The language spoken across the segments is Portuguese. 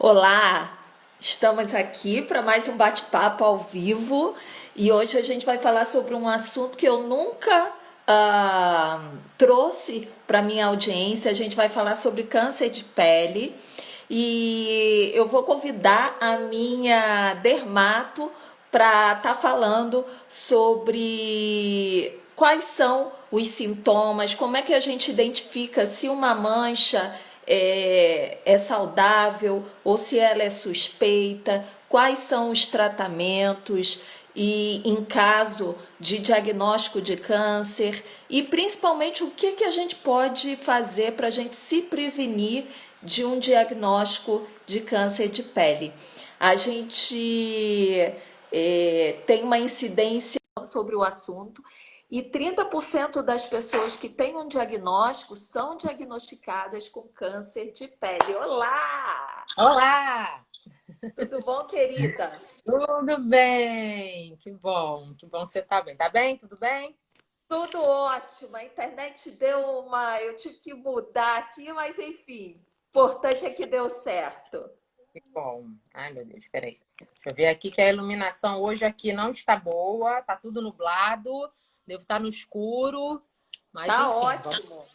Olá, estamos aqui para mais um bate-papo ao vivo e hoje a gente vai falar sobre um assunto que eu nunca trouxe para minha audiência. A gente vai falar sobre câncer de pele e eu vou convidar a minha dermato para estar falando sobre quais são os sintomas, como é que a gente identifica se uma mancha é saudável ou se ela é suspeita, quais são os tratamentos e em caso de diagnóstico de câncer e principalmente o que a gente pode fazer para a gente se prevenir de um diagnóstico de câncer de pele. A gente tem uma incidência sobre o assunto e 30% das pessoas que têm um diagnóstico são diagnosticadas com câncer de pele. Olá! Olá! Tudo bom, querida? Tudo bem? Que bom que você tá bem. Tá bem? Tudo bem? Tudo ótimo. A internet deu uma. Eu tive que mudar aqui, mas enfim, o importante é que deu certo. Que bom. Ai, meu Deus, peraí. Deixa eu ver aqui que a iluminação hoje aqui não está boa, tá tudo nublado, devo estar no escuro, mas Tá enfim, vamos. ótimo.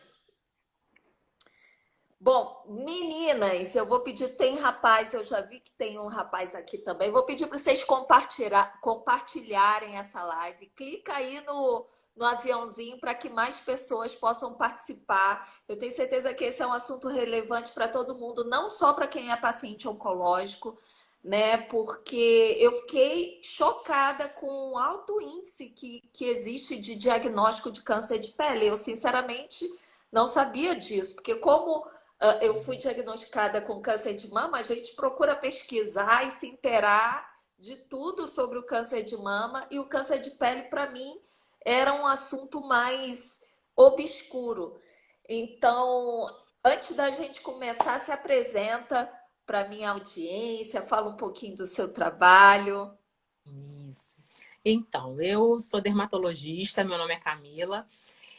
Bom, meninas, eu vou pedir, tem rapaz, eu já vi que tem um rapaz aqui também. Vou pedir para vocês compartilharem essa live. Clica aí no aviãozinho para que mais pessoas possam participar. Eu tenho certeza que esse é um assunto relevante para todo mundo, não só para quem é paciente oncológico, né? Porque eu fiquei chocada com o alto índice que existe de diagnóstico de câncer de pele. Eu, sinceramente, não sabia disso, porque como eu fui diagnosticada com câncer de mama, a gente procura pesquisar e se inteirar de tudo sobre o câncer de mama e o câncer de pele, para mim, era um assunto mais obscuro. Então, antes da gente começar, se apresenta para minha audiência, fala um pouquinho do seu trabalho. Isso. Então, eu sou dermatologista, meu nome é Camila.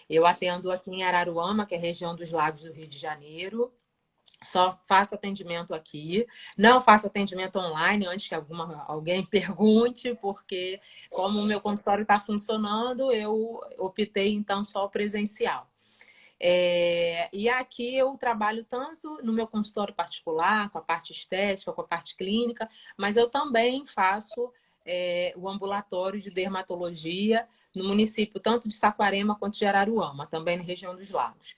Eu atendo aqui em Araruama, que é a região dos Lagos do Rio de Janeiro. Só faço atendimento aqui. Não faço atendimento online antes que alguém pergunte, porque como o meu consultório está funcionando, eu optei então só presencial. E aqui eu trabalho tanto no meu consultório particular, com a parte estética, com a parte clínica, mas eu também faço o ambulatório de dermatologia no município tanto de Saquarema quanto de Araruama, também na região dos Lagos.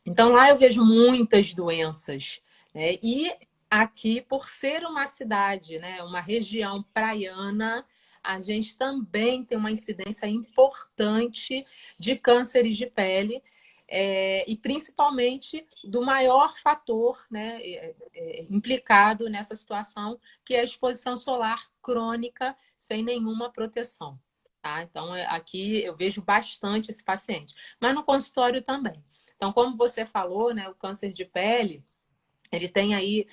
Então lá eu vejo muitas doenças, né? E aqui, por ser uma cidade, né, uma região praiana, a gente também tem uma incidência importante de cânceres de pele, e principalmente do maior fator, né, implicado nessa situação, que é a exposição solar crônica sem nenhuma proteção. Tá? Então, aqui eu vejo bastante esse paciente, mas no consultório também. Então, como você falou, né, o câncer de pele, ele tem aí,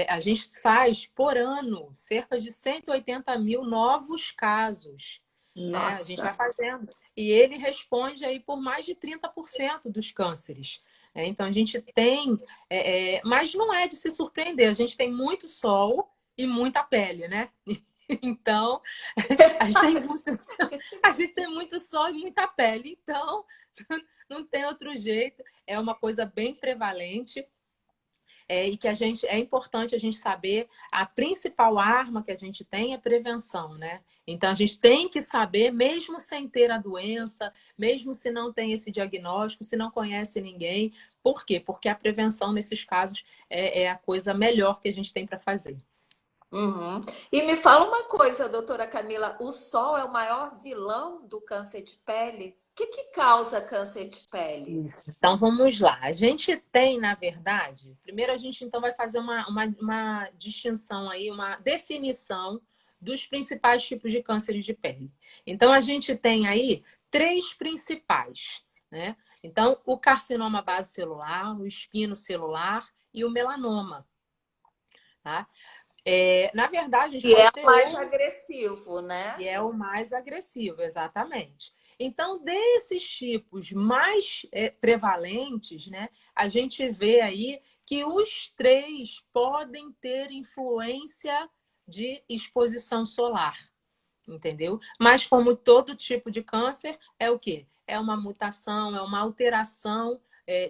a gente faz por ano cerca de 180 mil novos casos, né? A gente vai Nossa. fazendo. E ele responde aí por mais de 30% dos cânceres. Então, a gente tem, mas não é de se surpreender, a gente tem muito sol e muita pele, né? Então, a gente tem muito, a gente tem muito sol e muita pele. Então, não tem outro jeito. É uma coisa bem prevalente. E que é importante a gente saber a principal arma que a gente tem é prevenção, né? Então a gente tem que saber, mesmo sem ter a doença, mesmo se não tem esse diagnóstico, se não conhece ninguém. Por quê? Porque a prevenção nesses casos é a coisa melhor que a gente tem para fazer. Uhum. E me fala uma coisa, doutora Camila, o sol é o maior vilão do câncer de pele? O que causa câncer de pele? Isso. Então vamos lá. A gente tem, na verdade, primeiro a gente então vai fazer uma distinção aí, uma definição dos principais tipos de cânceres de pele. Então a gente tem aí três principais, né? Então, o carcinoma basocelular, o espinocelular e o melanoma, tá? Na verdade, a gente Que é pode o ter mais outros. agressivo, né? E é o mais agressivo, exatamente. Então, desses tipos mais prevalentes, né, a gente vê aí que os três podem ter influência de exposição solar, entendeu? Mas como todo tipo de câncer, é o quê? É uma mutação, é uma alteração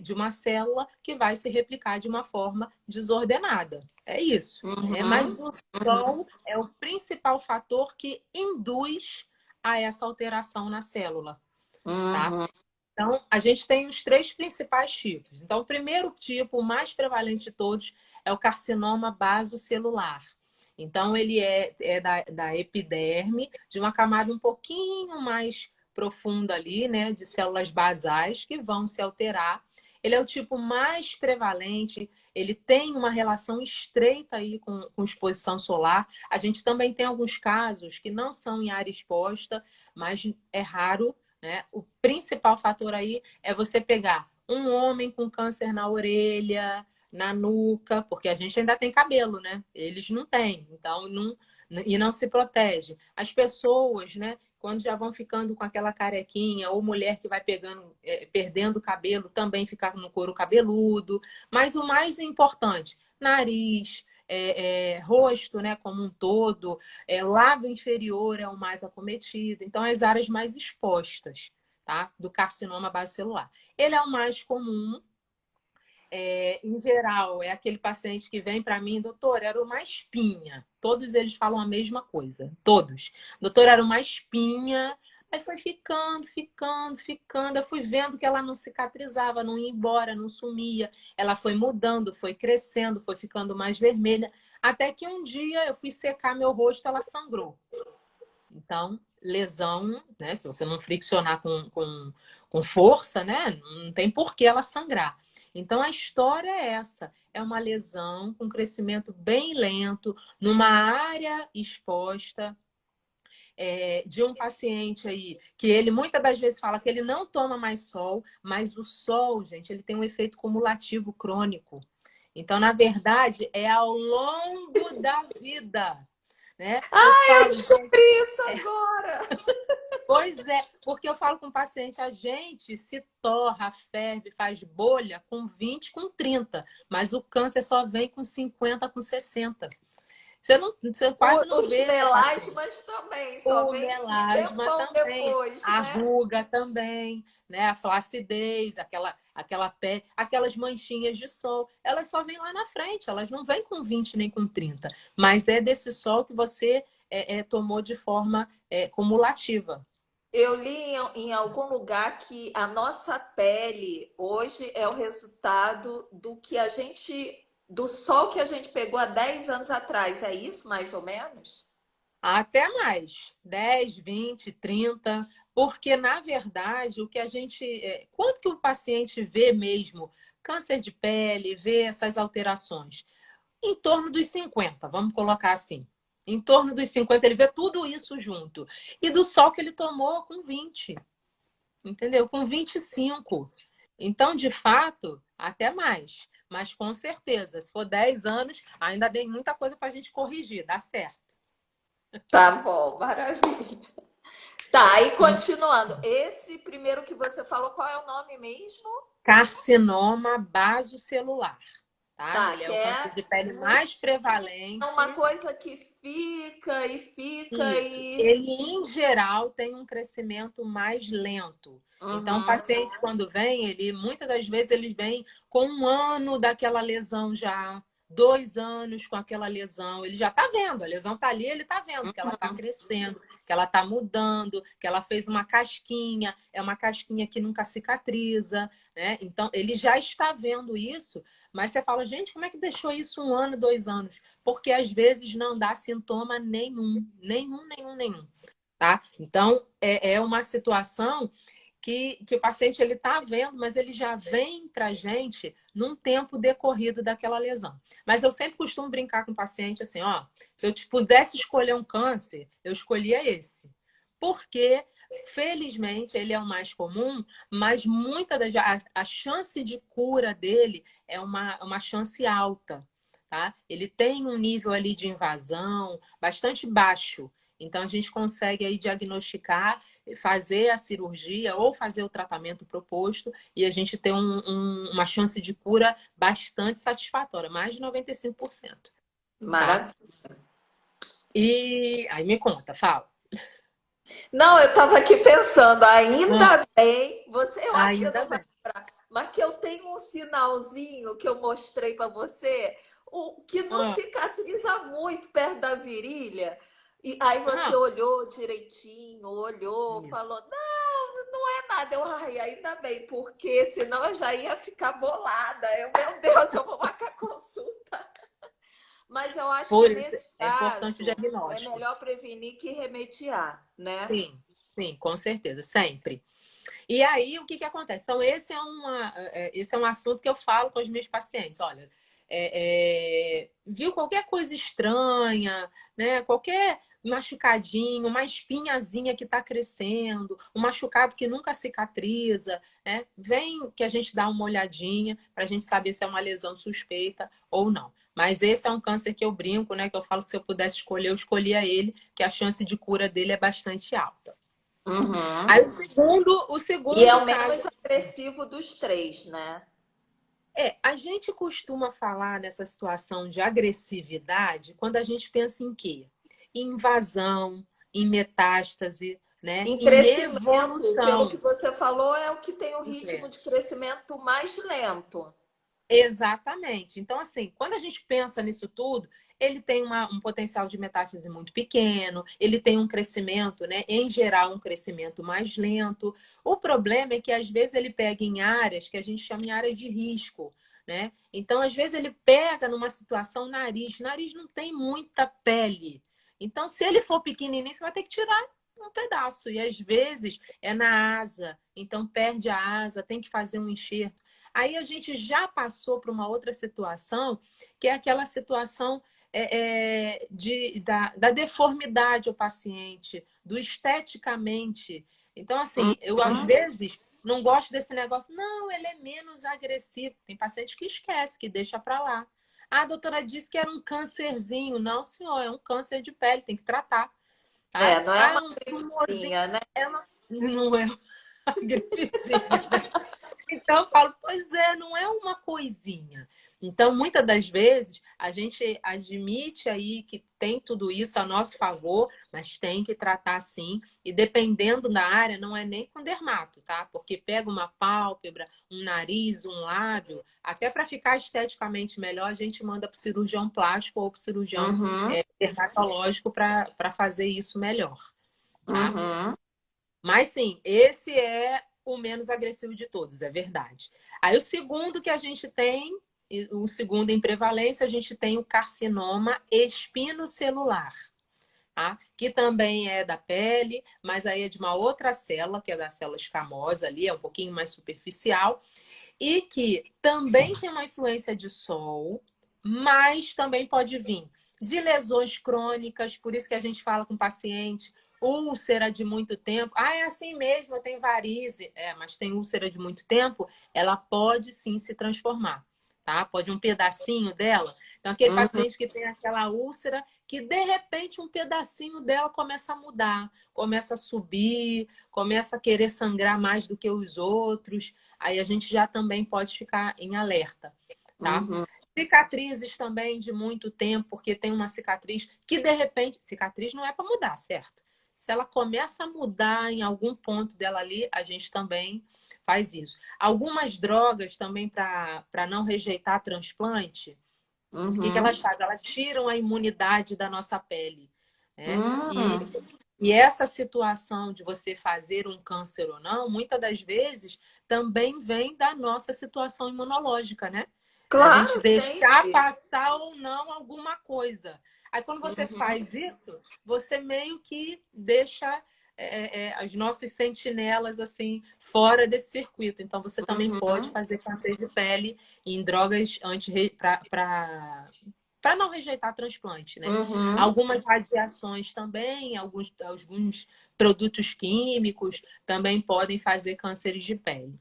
de uma célula que vai se replicar de uma forma desordenada. É isso. Mas Uhum, o uhum, sol é o principal fator que induz a essa alteração na célula, tá? uhum. Então, a gente tem os três principais tipos. Então, o primeiro tipo, o mais prevalente de todos, é o carcinoma basocelular. Então, ele é da epiderme, de uma camada um pouquinho mais profunda ali, né, de células basais que vão se alterar. Ele é o tipo mais prevalente, ele tem uma relação estreita aí com exposição solar. A gente também tem alguns casos que não são em área exposta, mas é raro, né? O principal fator aí é você pegar um homem com câncer na orelha, na nuca, porque a gente ainda tem cabelo, né? Eles não têm, então e não se protege. As pessoas, né? Quando já vão ficando com aquela carequinha, ou mulher que vai pegando, perdendo o cabelo, também ficar no couro cabeludo. Mas o mais importante, nariz, rosto, né, como um todo, lábio inferior é o mais acometido, então as áreas mais expostas, tá? Do carcinoma basocelular. Ele é o mais comum, em geral, é aquele paciente que vem para mim, doutor, era uma espinha. Todos eles falam a mesma coisa, todos. Doutor, era uma espinha. Aí foi ficando, ficando, ficando. Eu fui vendo que ela não cicatrizava, não ia embora, não sumia. Ela foi mudando, foi crescendo, foi ficando mais vermelha. Até que um dia eu fui secar meu rosto, ela sangrou. Então, lesão, né? Se você não friccionar com força, né? Não tem por que ela sangrar. Então, a história é essa. É uma lesão com crescimento bem lento, numa área exposta, de um paciente aí, que ele muitas das vezes fala que ele não toma mais sol, mas o sol, gente, ele tem um efeito cumulativo crônico. Então, na verdade, é ao longo da vida, né? Eu Eu falo, descobri isso agora. pois é, porque eu falo com o paciente, a gente se torra, ferve, faz bolha com 20, com 30, mas o câncer só vem com 50, com 60. Você quase não Os vê, né, paciente? melasmas também, só O vem um melasma tempão também, depois, a né? ruga também, né? A flacidez, aquela pele, aquelas manchinhas de sol, elas só vêm lá na frente, elas não vêm com 20 nem com 30, mas é desse sol que você tomou de forma cumulativa. Eu li em algum lugar que a nossa pele hoje é o resultado do que a gente, do sol que a gente pegou há 10 anos atrás. É isso, mais ou menos? Até mais, 10, 20, 30, porque na verdade o que a gente, quanto que o paciente vê mesmo câncer de pele, vê essas alterações? Em torno dos 50, vamos colocar assim. Em torno dos 50 ele vê tudo isso junto. E do sol que ele tomou com 20, entendeu? Com 25. Então, de fato, até mais. Mas com certeza, se for 10 anos, ainda tem muita coisa para a gente corrigir, dá certo. Tá bom, maravilha. Tá, e continuando. Esse primeiro que você falou, qual é o nome mesmo? Carcinoma basocelular, tá? Tá, Ele é que o câncer é de pele mais uma prevalente. coisa que fica e fica Isso. e. Ele, em geral, tem um crescimento mais lento. Então, o Uhum, paciente, quando vem, ele muitas das vezes ele vem com 1 ano daquela lesão já, 2 anos com aquela lesão. Ele já está vendo, a lesão está ali, ele está vendo que ela está uhum. crescendo, que ela está mudando, que ela fez uma casquinha, é uma casquinha que nunca cicatriza, né? Então, ele já está vendo isso, mas você fala, gente, como é que deixou isso 1 ano, 2 anos? Porque às vezes não dá sintoma nenhum, nenhum, nenhum, nenhum, tá? Então, é uma situação que o paciente ele tá vendo, mas ele já vem pra gente num tempo decorrido daquela lesão. Mas eu sempre costumo brincar com o paciente assim, ó, se eu te pudesse escolher um câncer, eu escolhia esse. Porque felizmente ele é o mais comum, mas muita a chance de cura dele é uma chance alta, tá? Ele tem um nível ali de invasão bastante baixo. Então, a gente consegue aí diagnosticar, fazer a cirurgia ou fazer o tratamento proposto e a gente ter uma chance de cura bastante satisfatória, mais de 95%, tá? Maravilha. E aí me conta, fala. Não, eu estava aqui pensando, Ah, ainda bem, eu acho que você ainda não vai bem. lembrar, mas que eu tenho um sinalzinho que eu mostrei para você, o que não Ah, cicatriza muito perto da virilha. E aí você ah, olhou direitinho, olhou, isso. falou, não, não é nada. Eu, ai, ainda bem, porque senão eu já ia ficar bolada. Eu, meu Deus, eu vou marcar consulta. Mas eu acho que Por isso nesse é importante o caso é diagnóstico. melhor prevenir que remediar, né? Sim, sim, com certeza, sempre. E aí, o que que acontece? Então, esse é um assunto que eu falo com os meus pacientes. Olha, viu qualquer coisa estranha, né? Qualquer machucadinho, uma espinhazinha que está crescendo, um machucado que nunca cicatriza, né? Vem que a gente dá uma olhadinha para a gente saber se é uma lesão suspeita ou não. Mas esse é um câncer que eu brinco, né? Que eu falo que se eu pudesse escolher, eu escolhia ele, que a chance de cura dele é bastante alta. Uhum. Aí o E é segundo o caso menos agressivo dos três, né? a gente costuma falar nessa situação de agressividade quando a gente pensa em quê? Em invasão, em metástase, né? Em Em crescimento, pelo que evolução. você falou, é o que tem o ritmo de crescimento mais lento. Exatamente. Então, assim, quando a gente pensa nisso tudo, ele tem um potencial de metástase muito pequeno, ele tem um crescimento, né? Em geral, um crescimento mais lento. O problema é que, às vezes, ele pega em áreas que a gente chama em áreas de risco, né? Então, às vezes, ele pega numa situação nariz. Nariz não tem muita pele. Então, se ele for pequenininho, você vai ter que tirar um pedaço. E, às vezes, é na asa. Então, perde a asa, tem que fazer um enxerto. Aí a gente já passou para uma outra situação, que é aquela situação da deformidade ao paciente, do esteticamente. Então, assim, eu às Uhum. vezes não gosto desse negócio. Não, ele é menos agressivo. Tem paciente que esquece, que deixa para lá. Ah, a doutora disse que era um câncerzinho. Não, senhor, é um câncer de pele, tem que tratar, tá? É, não é Ah, é uma um tumorzinho. gripezinha, né? Não é uma gripezinha, né? Então, eu falo, pois é, não é uma coisinha. Então, muitas das vezes, a gente admite aí que tem tudo isso a nosso favor, mas tem que tratar sim. E dependendo da área, não é nem com dermato, tá? Porque pega uma pálpebra, um nariz, um lábio, até para ficar esteticamente melhor, a gente manda para o cirurgião plástico ou para o cirurgião Uhum. dermatológico para fazer isso melhor, tá? Uhum. Mas sim, esse é o menos agressivo de todos, é verdade. Aí o segundo que a gente tem, o segundo em prevalência, a gente tem o carcinoma espinocelular, tá? Que também é da pele, mas aí é de uma outra célula, que é da célula escamosa ali, é um pouquinho mais superficial, e que também tem uma influência de sol, mas também pode vir de lesões crônicas, por isso que a gente fala com o paciente, úlcera de muito tempo. Ah, é assim mesmo, eu tenho varize. É, mas tem úlcera de muito tempo, ela pode sim se transformar, tá? Pode um pedacinho dela. Então, aquele Uhum. paciente que tem aquela úlcera, que de repente um pedacinho dela começa a mudar, começa a subir, começa a querer sangrar mais do que os outros. Aí a gente já também pode ficar em alerta, tá? Uhum. Cicatrizes também de muito tempo, porque tem uma cicatriz que de repente, cicatriz não é para mudar, certo? Se ela começa a mudar em algum ponto dela ali, a gente também faz isso. Algumas drogas também para não rejeitar transplante, o que Uhum. elas fazem? Elas tiram a imunidade da nossa pele, né? Uhum. E essa situação de você fazer um câncer ou não, muitas das vezes também vem da nossa situação imunológica, né? Da gente Claro, deixar sempre. passar ou não alguma coisa. Aí, quando você Uhum. faz isso, você meio que deixa os nossos sentinelas assim fora desse circuito. Então, você também pode Uhum. fazer câncer de pele em drogas para não rejeitar transplante, né? Uhum. Algumas radiações também, alguns produtos químicos também podem fazer cânceres de pele.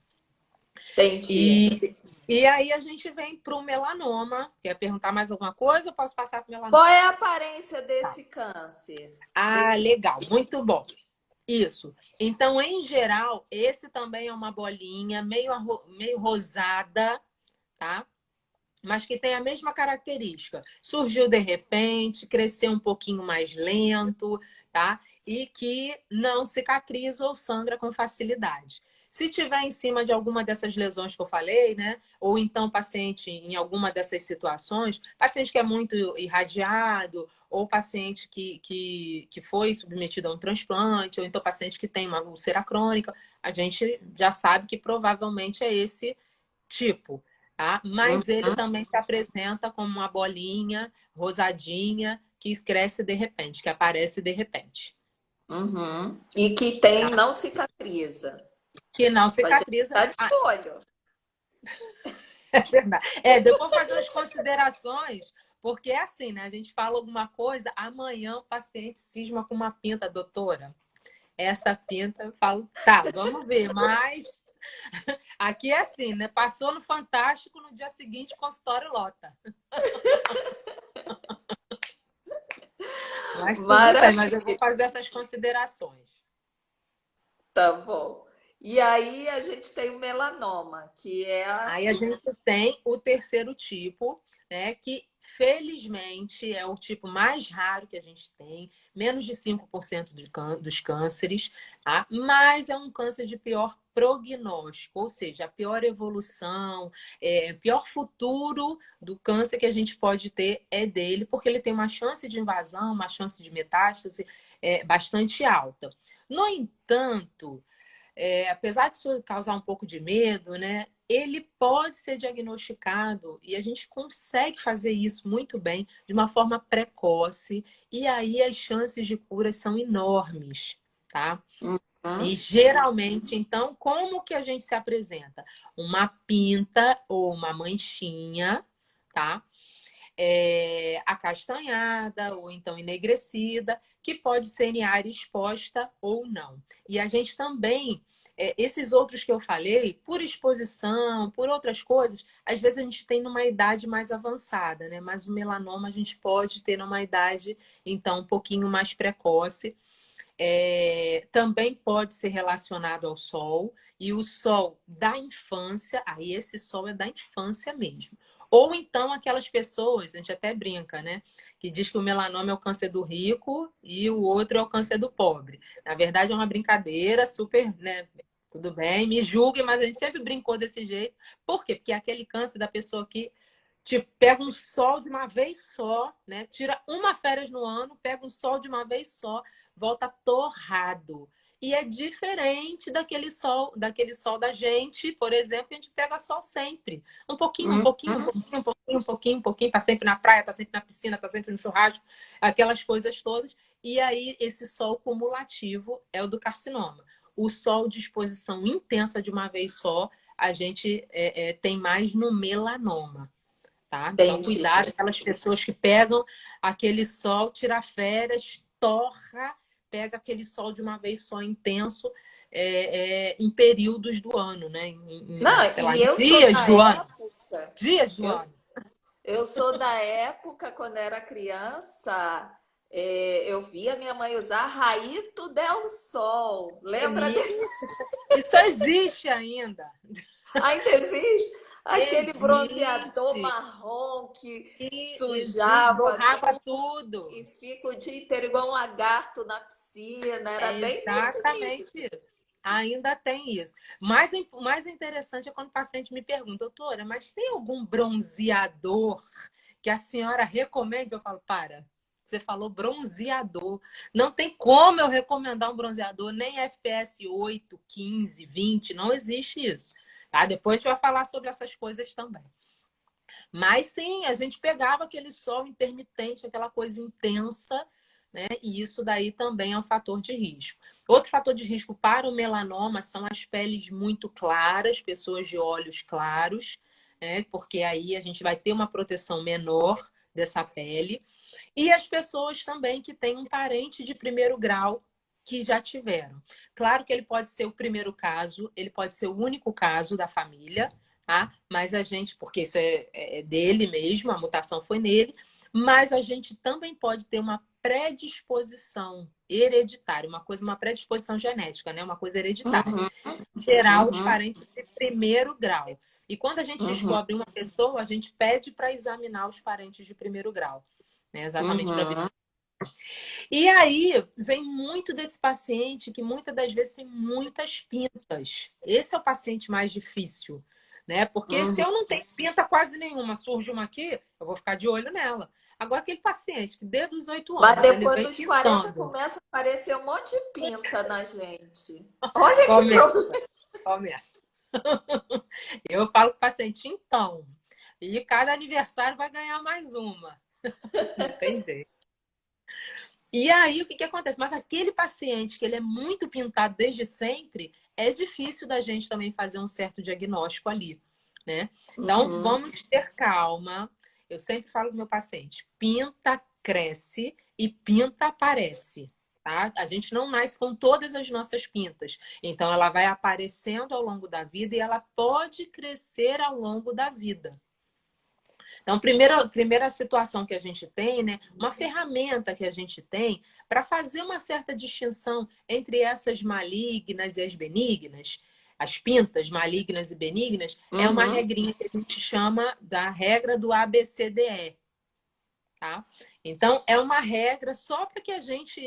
Entendi. E E aí a gente vem para o melanoma. Quer perguntar mais alguma coisa ou posso passar para o Qual melanoma? é a aparência Tá. desse câncer? Ah, Desse... legal, muito bom. Isso. Então, em geral, esse também é uma bolinha meio rosada, tá? Mas que tem a mesma característica. Surgiu de repente, cresceu um pouquinho mais lento, tá? E que não cicatriza ou sangra com facilidade. Se tiver em cima de alguma dessas lesões que eu falei, né? Ou então paciente em alguma dessas situações, paciente que é muito irradiado, ou paciente que foi submetido a um transplante, ou então paciente que tem uma úlcera crônica, a gente já sabe que provavelmente é esse tipo, tá? Mas ele Uhum, também se apresenta como uma bolinha rosadinha que cresce de repente, que aparece de repente. uhum. E que tem, Tá? não cicatriza. Que não A gente cicatriza. tá de Ah, olho. é verdade. É, depois fazer as considerações, porque é assim, né? A gente fala alguma coisa, amanhã o paciente cisma com uma pinta, doutora. Essa pinta, eu falo, tá, vamos ver, mas aqui é assim, né? Passou no Fantástico, no dia seguinte, consultório lota. Mas tudo bem, mas eu vou Maravilha, fazer essas considerações. tá bom. E aí a gente tem o melanoma, que é Aí a gente tem o terceiro tipo, né? Que felizmente é o tipo mais raro que a gente tem, menos de 5% dos cânceres, tá? Mas é um câncer de pior prognóstico, ou seja, a pior evolução, pior futuro do câncer que a gente pode ter é dele, porque ele tem uma chance de invasão, uma chance de metástase bastante alta. No entanto, apesar de isso causar um pouco de medo, né? Ele pode ser diagnosticado e a gente consegue fazer isso muito bem, de uma forma precoce, e aí as chances de cura são enormes, tá? E Uhum. geralmente, então, como que a gente se apresenta? Uma pinta ou uma manchinha, tá? Acastanhada ou então enegrecida, que pode ser em área exposta ou não. E a gente também, esses outros que eu falei, por exposição, por outras coisas, às vezes a gente tem numa idade mais avançada, né? Mas o melanoma a gente pode ter numa idade, então, um pouquinho mais precoce. Também pode ser relacionado ao sol, e o sol da infância, aí esse sol é da infância mesmo. Ou então aquelas pessoas, a gente até brinca, né? Que diz que o melanoma é o câncer do rico e o outro é o câncer do pobre. Na verdade, é uma brincadeira super, né? Tudo bem, me julguem, mas a gente sempre brincou desse jeito. Por quê? Porque é aquele câncer da pessoa que tipo, pega um sol de uma vez só, né? Tira uma férias no ano, pega um sol de uma vez só, volta torrado. E é diferente daquele sol da gente, por exemplo, que a gente pega sol sempre. Um pouquinho, um pouquinho, um Uhum. pouquinho, um pouquinho, um pouquinho, um pouquinho, tá sempre na praia, tá sempre na piscina, tá sempre no churrasco, aquelas coisas todas. E aí, esse sol cumulativo é o do carcinoma. O sol de exposição intensa de uma vez só, a gente tem mais no melanoma. Tá? Então, Entendi. cuidado, aquelas pessoas que pegam aquele sol, tira férias, torra, pega aquele sol de uma vez só intenso em períodos do ano, né? Não, Sei lá, e em eu sou dias da do ano. época, Dias do eu, ano. eu sou da época, quando era criança, eu via minha mãe usar Raito del Sol. Lembra dele? Isso existe ainda. Ainda existe? Aquele bronzeador Existe. marrom que E existe, sujava borrava tudo tudo. e fica o dia inteiro igual um lagarto na piscina. Era É bem desse exatamente nível. isso. Ainda tem isso. Mais interessante é quando o paciente me pergunta, doutora, mas tem algum bronzeador que a senhora recomenda? Eu falo, para, você falou bronzeador. Não tem como eu recomendar um bronzeador, nem FPS 8, 15, 20, não existe isso. Tá? Depois a gente vai falar sobre essas coisas também. Mas sim, a gente pegava aquele sol intermitente, aquela coisa intensa, né? E isso daí também é um fator de risco. Outro fator de risco para o melanoma são as peles muito claras, pessoas de olhos claros, né? Porque aí a gente vai ter uma proteção menor dessa pele. E as pessoas também que têm um parente de primeiro grau que já tiveram. Claro que ele pode ser o primeiro caso, ele pode ser o único caso da família, tá? Mas a gente, porque isso é dele mesmo, a mutação foi nele, mas a gente também pode ter uma predisposição hereditária, uma predisposição genética, né? Uma coisa hereditária. Uhum, Em geral, os uhum, parentes de primeiro grau. E quando a gente uhum, descobre uma pessoa, a gente pede para examinar os parentes de primeiro grau, né? Exatamente para ver. uhum. E aí vem muito desse paciente que muitas das vezes tem muitas pintas. Esse é o paciente mais difícil, né? Porque se Uhum. eu não tenho pinta quase nenhuma, surge uma aqui, eu vou ficar de olho nela. Agora, aquele paciente que desde os 8 Mas anos ele depois vem dos 40 pintando, começa a aparecer um monte de pinta na gente. Olha que começa, problema. começa. Eu falo com o paciente, então, e cada aniversário vai ganhar mais uma. Não tem jeito. E aí, o que que acontece? Mas aquele paciente que ele é muito pintado desde sempre, é difícil da gente também fazer um certo diagnóstico ali, né? Então, Uhum, vamos ter calma. Eu sempre falo com meu paciente, pinta cresce e pinta aparece, tá? A gente não nasce com todas as nossas pintas. Então, ela vai aparecendo ao longo da vida e ela pode crescer ao longo da vida. Então, primeira situação que a gente tem, né? Uma ferramenta que a gente tem para fazer uma certa distinção entre essas malignas e as benignas, as pintas malignas e benignas, é uma uhum, regrinha que a gente chama da regra do ABCDE, tá? Então, é uma regra só para que a gente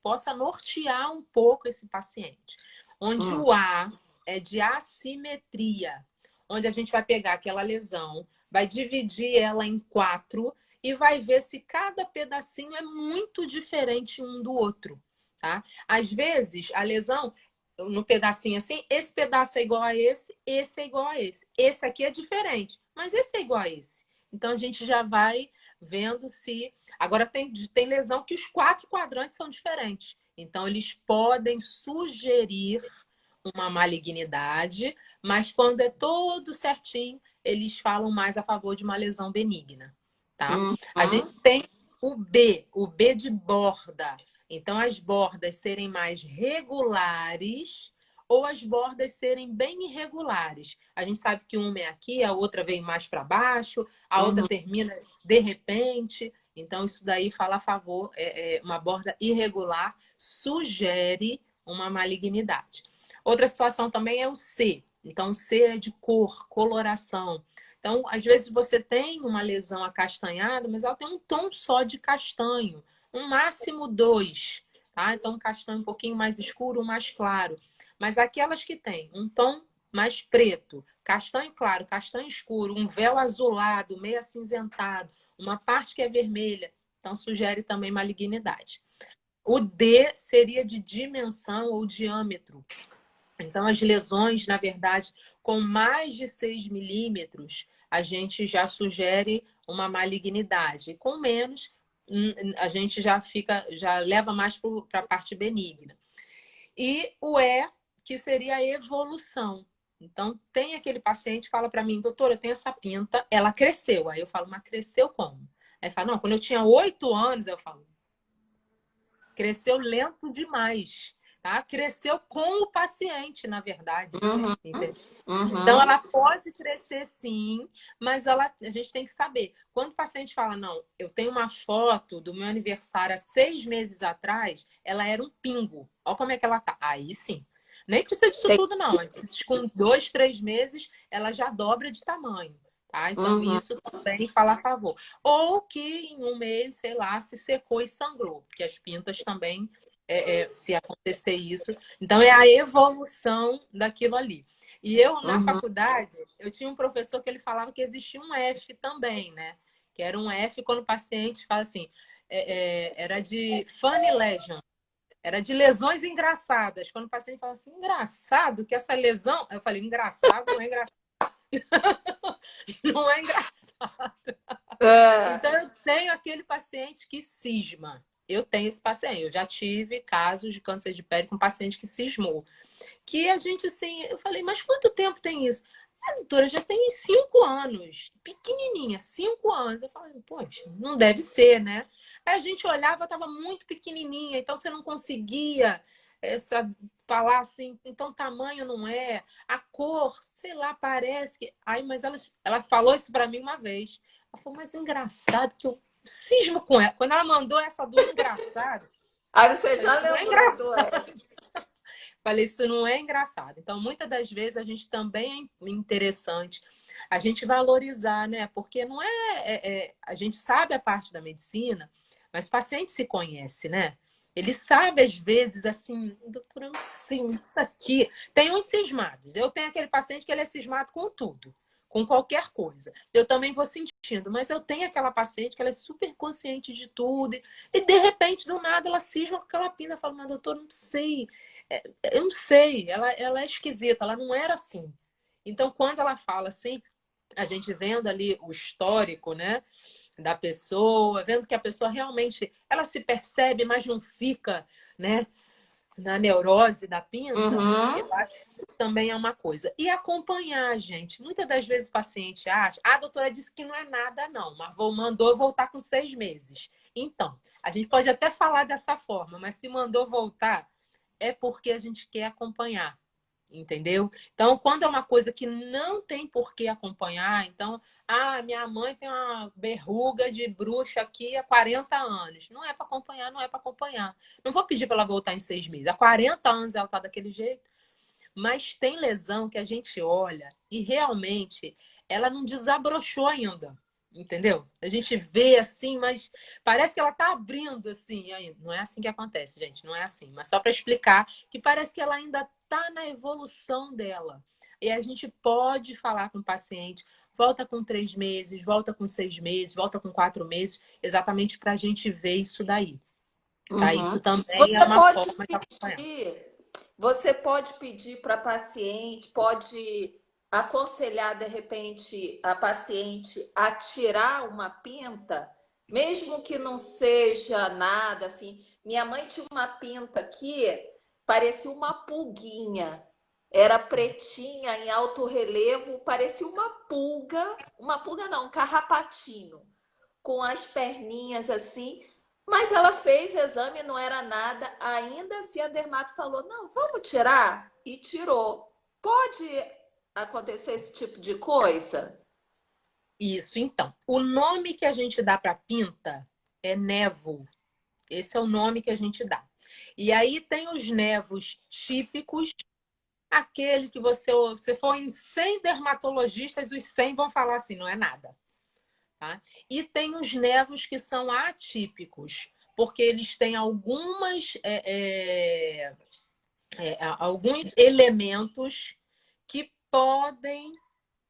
possa nortear um pouco esse paciente. Onde uhum, o A é de assimetria, onde a gente vai pegar aquela lesão, vai dividir ela em 4 e vai ver se cada pedacinho é muito diferente um do outro, tá? Às vezes, a lesão, no pedacinho assim, esse pedaço é igual a esse é igual a esse aqui é diferente, mas esse é igual a esse. Então, a gente já vai vendo se. Agora, tem lesão que os 4 quadrantes são diferentes. Então, eles podem sugerir uma malignidade, mas quando é todo certinho, eles falam mais a favor de uma lesão benigna, tá? A gente uhum, tem o B de borda. Então, as bordas serem mais regulares ou as bordas serem bem irregulares. A gente sabe que uma é aqui, a outra vem mais para baixo, a outra uhum, termina de repente. Então, isso daí fala a favor, uma borda irregular sugere uma malignidade. Outra situação também é o C. Então, o C é de cor, coloração. Então, às vezes você tem uma lesão acastanhada, mas ela tem um tom só de castanho, um máximo 2, tá? Então, um castanho um pouquinho mais escuro, um mais claro. Mas aquelas que têm um tom mais preto, castanho claro, castanho escuro, um véu azulado, meio acinzentado, uma parte que é vermelha, então sugere também malignidade. O D seria de dimensão ou diâmetro. Então, as lesões, na verdade, com mais de 6 milímetros, a gente já sugere uma malignidade. Com menos, a gente já leva mais para a parte benigna. E o E, que seria a evolução. Então, tem aquele paciente que fala para mim, doutora, eu tenho essa pinta, ela cresceu. Aí eu falo, mas cresceu como? Aí fala, não, quando eu tinha 8 anos, eu falo, cresceu lento demais, tá? Cresceu com o paciente, na verdade. uhum, Entendeu? Então, uhum. ela pode crescer sim, mas a gente tem que saber. Quando o paciente fala, não, eu tenho uma foto do meu aniversário há 6 meses atrás, ela era um pingo. Olha como é que ela tá. Aí sim. Nem precisa disso Tem- tudo, não. Com 2, 3 meses, ela já dobra de tamanho. Tá? Então, Uhum, isso também fala a favor. Ou que em um mês, sei lá, se secou e sangrou, porque as pintas também, se acontecer isso. Então, é a evolução daquilo ali. E eu, na uhum. faculdade, eu tinha um professor que ele falava que existia um F também, né? Que era um F quando o paciente fala assim, era de funny lesion, era de lesões engraçadas. Quando o paciente fala assim, engraçado que essa lesão... Eu falei, engraçado não é engraçado. Não é engraçado. É. Então, eu tenho aquele paciente que cisma. Eu tenho esse paciente. Eu já tive casos de câncer de pele com paciente que cismou. Que a gente, assim, eu falei, mas quanto tempo tem isso? A doutora já tem 5 anos, pequenininha, 5 anos. Eu falei, poxa, não deve ser, né? Aí a gente olhava, estava muito pequenininha, então você não conseguia essa falar assim, então tamanho não é, a cor, sei lá, parece que. Ai, mas ela falou isso para mim uma vez. Ela falou, mas engraçado que eu cismo com ela. Quando ela mandou essa do engraçado, Aí eu você falei, já isso não é lembrou do engraçado. Ed. Falei, isso não é engraçado. Então, muitas das vezes a gente também é interessante a gente valorizar, né? Porque não a gente sabe a parte da medicina, mas o paciente se conhece, né? Ele sabe, às vezes, assim, doutora, eu não sei, isso aqui. Tem uns cismados. Eu tenho aquele paciente que ele é cismado com tudo, com qualquer coisa. Eu também vou sentindo, mas eu tenho aquela paciente que ela é super consciente de tudo, e de repente, do nada, ela cisma com aquela pinta, fala, mas doutor, não sei. Eu não sei, ela é esquisita, ela não era assim. Então, quando ela fala assim, a gente vendo ali o histórico, né, da pessoa, vendo que a pessoa realmente, ela se percebe, mas não fica, né, na neurose da pinta, eu Uhum. acho que isso também é uma coisa. E acompanhar, gente. Muitas das vezes o paciente acha, a doutora disse que não é nada, não, mas mandou eu voltar com 6 meses. Então, a gente pode até falar dessa forma, mas se mandou voltar, é porque a gente quer acompanhar, entendeu? Então, quando é uma coisa que não tem por que acompanhar, então, minha mãe tem uma verruga de bruxa aqui há 40 anos. Não é para acompanhar, não é para acompanhar. Não vou pedir para ela voltar em 6 meses. Há 40 anos ela está daquele jeito, mas tem lesão que a gente olha e realmente ela não desabrochou ainda. Entendeu? A gente vê assim, mas parece que ela tá abrindo assim ainda. Não é assim que acontece, gente. Não é assim. Mas só para explicar que parece que ela ainda tá na evolução dela. E a gente pode falar com o paciente, volta com 3 meses, volta com 6 meses, volta com 4 meses, exatamente para a gente ver isso daí. Tá? Uhum. Isso também é Você uma pode forma de acompanhar. pedir, você pode pedir para a paciente, pode aconselhar de repente a paciente a tirar uma pinta, mesmo que não seja nada assim. Minha mãe tinha uma pinta aqui, parecia uma pulguinha. Era pretinha em alto relevo, parecia uma pulga não, um carrapatinho com as perninhas assim. Mas ela fez exame, não era nada. Ainda assim, a dermato falou: não, vamos tirar. E tirou. Pode acontecer esse tipo de coisa? Isso, então. O nome que a gente dá para pinta é nevo. Esse é o nome que a gente dá. E aí tem os nevos típicos, aquele que você for em 100 dermatologistas, os 100 vão falar assim, não é nada. Tá? E tem os nevos que são atípicos, porque eles têm alguns elementos que podem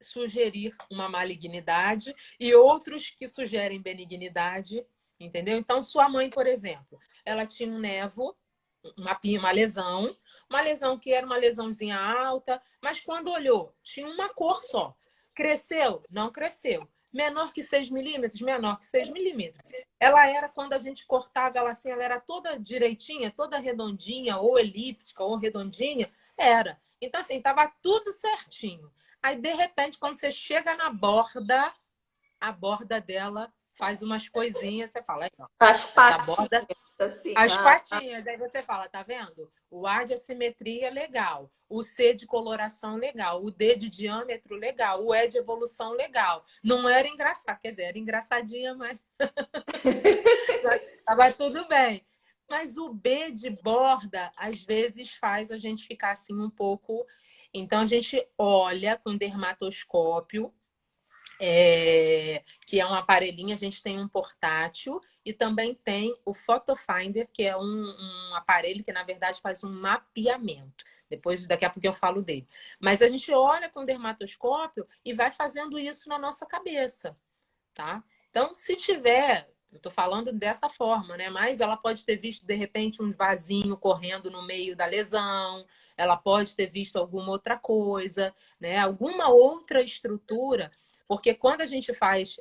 sugerir uma malignidade e outros que sugerem benignidade, entendeu? Então, sua mãe, por exemplo, ela tinha um nevo, uma lesão que era uma lesãozinha alta, mas quando olhou, tinha uma cor só. Cresceu? Não cresceu. Menor que 6 milímetros? Menor que 6 milímetros. Ela era, quando a gente cortava ela assim, ela era toda direitinha, toda redondinha, ou elíptica, ou redondinha. Era. Então, assim, estava tudo certinho. Aí, de repente, quando você chega na borda, a borda dela faz umas coisinhas, você fala, aí, ó, As essa patinhas, borda, assim. as patinhas, aí você fala, tá vendo? O A de assimetria legal, o C de coloração legal, o D de diâmetro legal, o E de evolução legal. Não era engraçado, quer dizer, era engraçadinha, mas estava tudo bem. Mas o B de borda, às vezes, faz a gente ficar assim um pouco. Então, a gente olha com dermatoscópio, que é um aparelhinho, a gente tem um portátil e também tem o Photo Finder, que é um aparelho que, na verdade, faz um mapeamento. Depois, daqui a pouco eu falo dele. Mas a gente olha com o dermatoscópio e vai fazendo isso na nossa cabeça, tá? Então, se tiver, eu tô falando dessa forma, né? Mas ela pode ter visto, de repente, uns vasinhos correndo no meio da lesão, ela pode ter visto alguma outra coisa, né? Alguma outra estrutura, porque quando a gente faz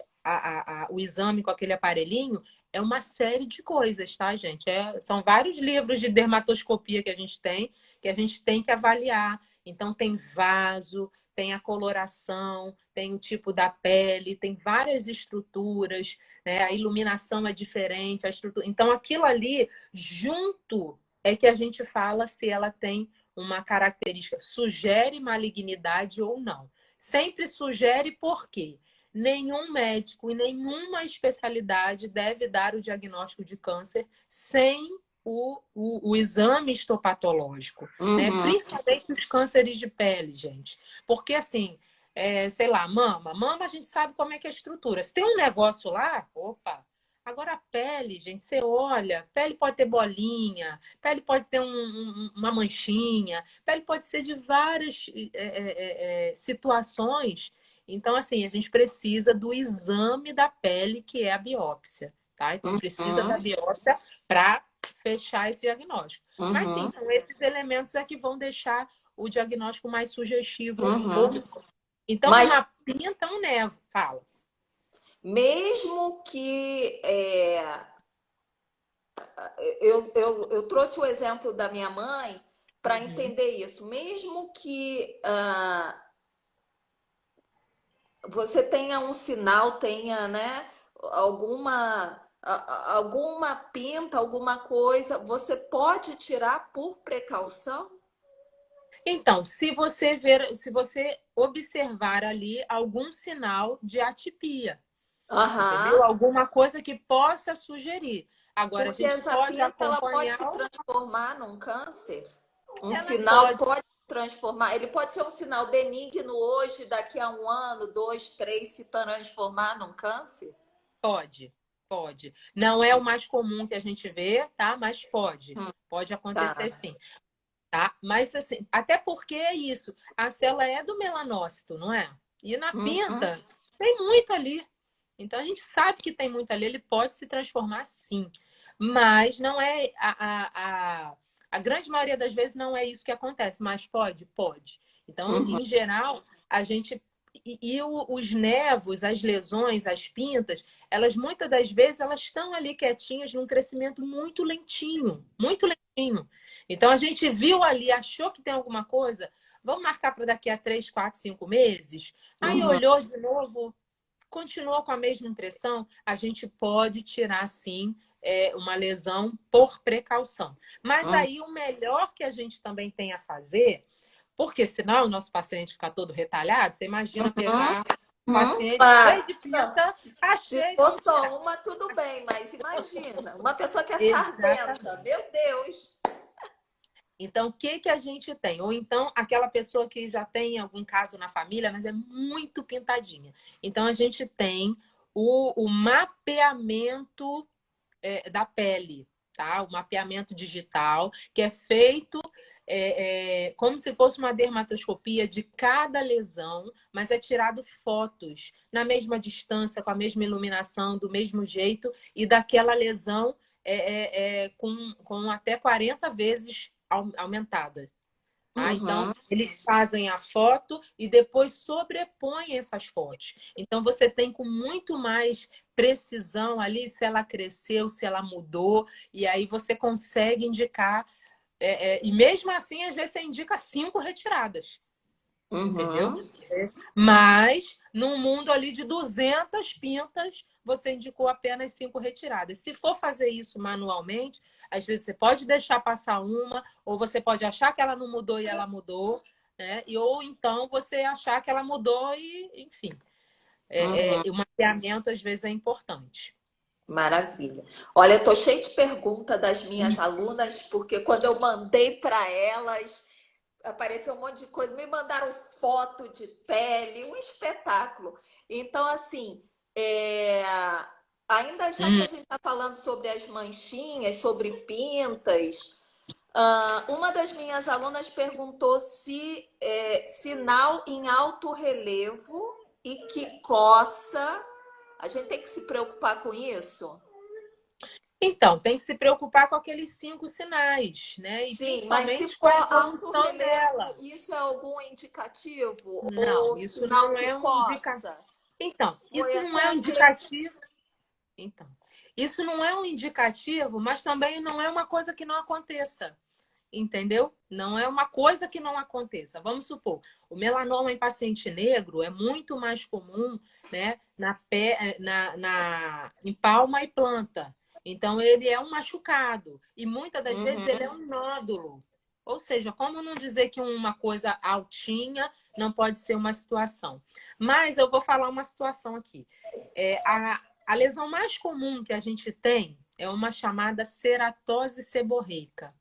o exame com aquele aparelhinho, é uma série de coisas, tá, gente? São vários livros de dermatoscopia que a gente tem que avaliar. Então, tem vaso, tem a coloração, tem o tipo da pele, tem várias estruturas, né? A iluminação é diferente, a estrutura. Então, aquilo ali, junto é que a gente fala se ela tem uma característica, sugere malignidade ou não. Sempre sugere por quê? Nenhum médico e nenhuma especialidade deve dar o diagnóstico de câncer sem o exame histopatológico, né? Uhum. Principalmente os cânceres de pele, gente. Porque, assim, sei lá, mama a gente sabe como é que é a estrutura. Se tem um negócio lá, opa. Agora a pele, gente, você olha, pele pode ter bolinha, pele pode ter uma manchinha, pele pode ser de várias situações. Então, assim, a gente precisa do exame da pele, que é a biópsia, tá? Então, precisa da Uhum. biópsia para fechar esse diagnóstico. Mas sim, Uhum. são esses elementos que vão deixar o diagnóstico mais sugestivo ou Uhum. não. Então, Mas uma pinta, um nevo, fala. mesmo que eu trouxe o exemplo da minha mãe para Uhum. entender isso, mesmo que você tenha um sinal, tenha, né, alguma pinta, alguma coisa, você pode tirar por precaução? Então, se você observar ali algum sinal de atipia, entendeu? Aham. Alguma coisa que possa sugerir. Agora, a Porque gente essa pode pinta ela pode acompanhar, se transformar num câncer? Um ela sinal pode, pode se transformar, ele pode ser um sinal benigno hoje, daqui a um ano, dois, três, se transformar num câncer? pode, pode. Não é o mais comum que a gente vê, tá? Mas pode. Hum, Pode acontecer tá. sim, tá? Mas assim, até porque é isso. A célula é do melanócito, não é? E na Uhum, pinta tem muito ali. Então a gente sabe que tem muito ali, ele pode se transformar sim. Mas não é a grande maioria das vezes não é isso que acontece, mas pode, pode. Então, uhum, em geral, a gente os nevos, as lesões, as pintas, elas muitas das vezes elas estão ali quietinhas num crescimento muito lentinho, muito lentinho. Então a gente viu ali, achou que tem alguma coisa, vamos marcar para daqui a 3, 4, 5 meses. Aí uhum, olhou de novo, continuou com a mesma impressão, a gente pode tirar sim uma lesão por precaução. Mas uhum, aí o melhor que a gente também tem a fazer, porque senão o nosso paciente fica todo retalhado, você imagina uhum, pegar um paciente claro. cheio de Não, pinta, tá se cheio, for vamos tirar. só uma, tudo bem, mas imagina, uma pessoa que é sardenta, Exatamente. meu Deus. Então, o que que a gente tem? Ou então, aquela pessoa que já tem algum caso na família, mas é muito pintadinha. Então, a gente tem o mapeamento da pele, tá? O mapeamento digital, que é feito como se fosse uma dermatoscopia de cada lesão, mas é tirado fotos na mesma distância, com a mesma iluminação, do mesmo jeito, e daquela lesão com até 40 vezes aumentada. Tá? Então, Uhum, eles fazem a foto e depois sobrepõem essas fotos. Então, você tem com muito mais precisão ali se ela cresceu, se ela mudou, e aí você consegue indicar. E mesmo assim, às vezes, você indica 5 retiradas, entendeu? uhum, Mas, num mundo ali de 200 pintas, você indicou apenas 5 retiradas. Se for fazer isso manualmente, às vezes você pode deixar passar uma, ou você pode achar que ela não mudou e ela mudou, né? Ou então você achar que ela mudou e, enfim. uhum. O mapeamento, às vezes, é importante. Maravilha. Olha, eu tô cheio de pergunta das minhas alunas, porque quando eu mandei para elas, apareceu um monte de coisa, me mandaram foto de pele, um espetáculo. Então, assim, ainda já que a Hum, gente está falando sobre as manchinhas, sobre pintas, uma das minhas alunas perguntou se sinal em alto relevo e que coça, a gente tem que se preocupar com isso? Então, tem que se preocupar com aqueles 5 sinais, né? E Sim, mas se principalmente com for a alto evolução relevo, dela. isso é algum indicativo Não, ou isso sinal não que é um indicativo. coça? Então, Foi isso não é até um aquele. indicativo. Então, isso não é um indicativo, mas também não é uma coisa que não aconteça, entendeu? Não é uma coisa que não aconteça. Vamos supor, o melanoma em paciente negro é muito mais comum, né, em palma e planta. Então, ele é um machucado. E muitas das vezes ele é Uhum. um nódulo. Ou seja, como não dizer que uma coisa altinha não pode ser uma situação? Mas eu vou falar uma situação aqui. A lesão mais comum que a gente tem é uma chamada ceratose seborreica.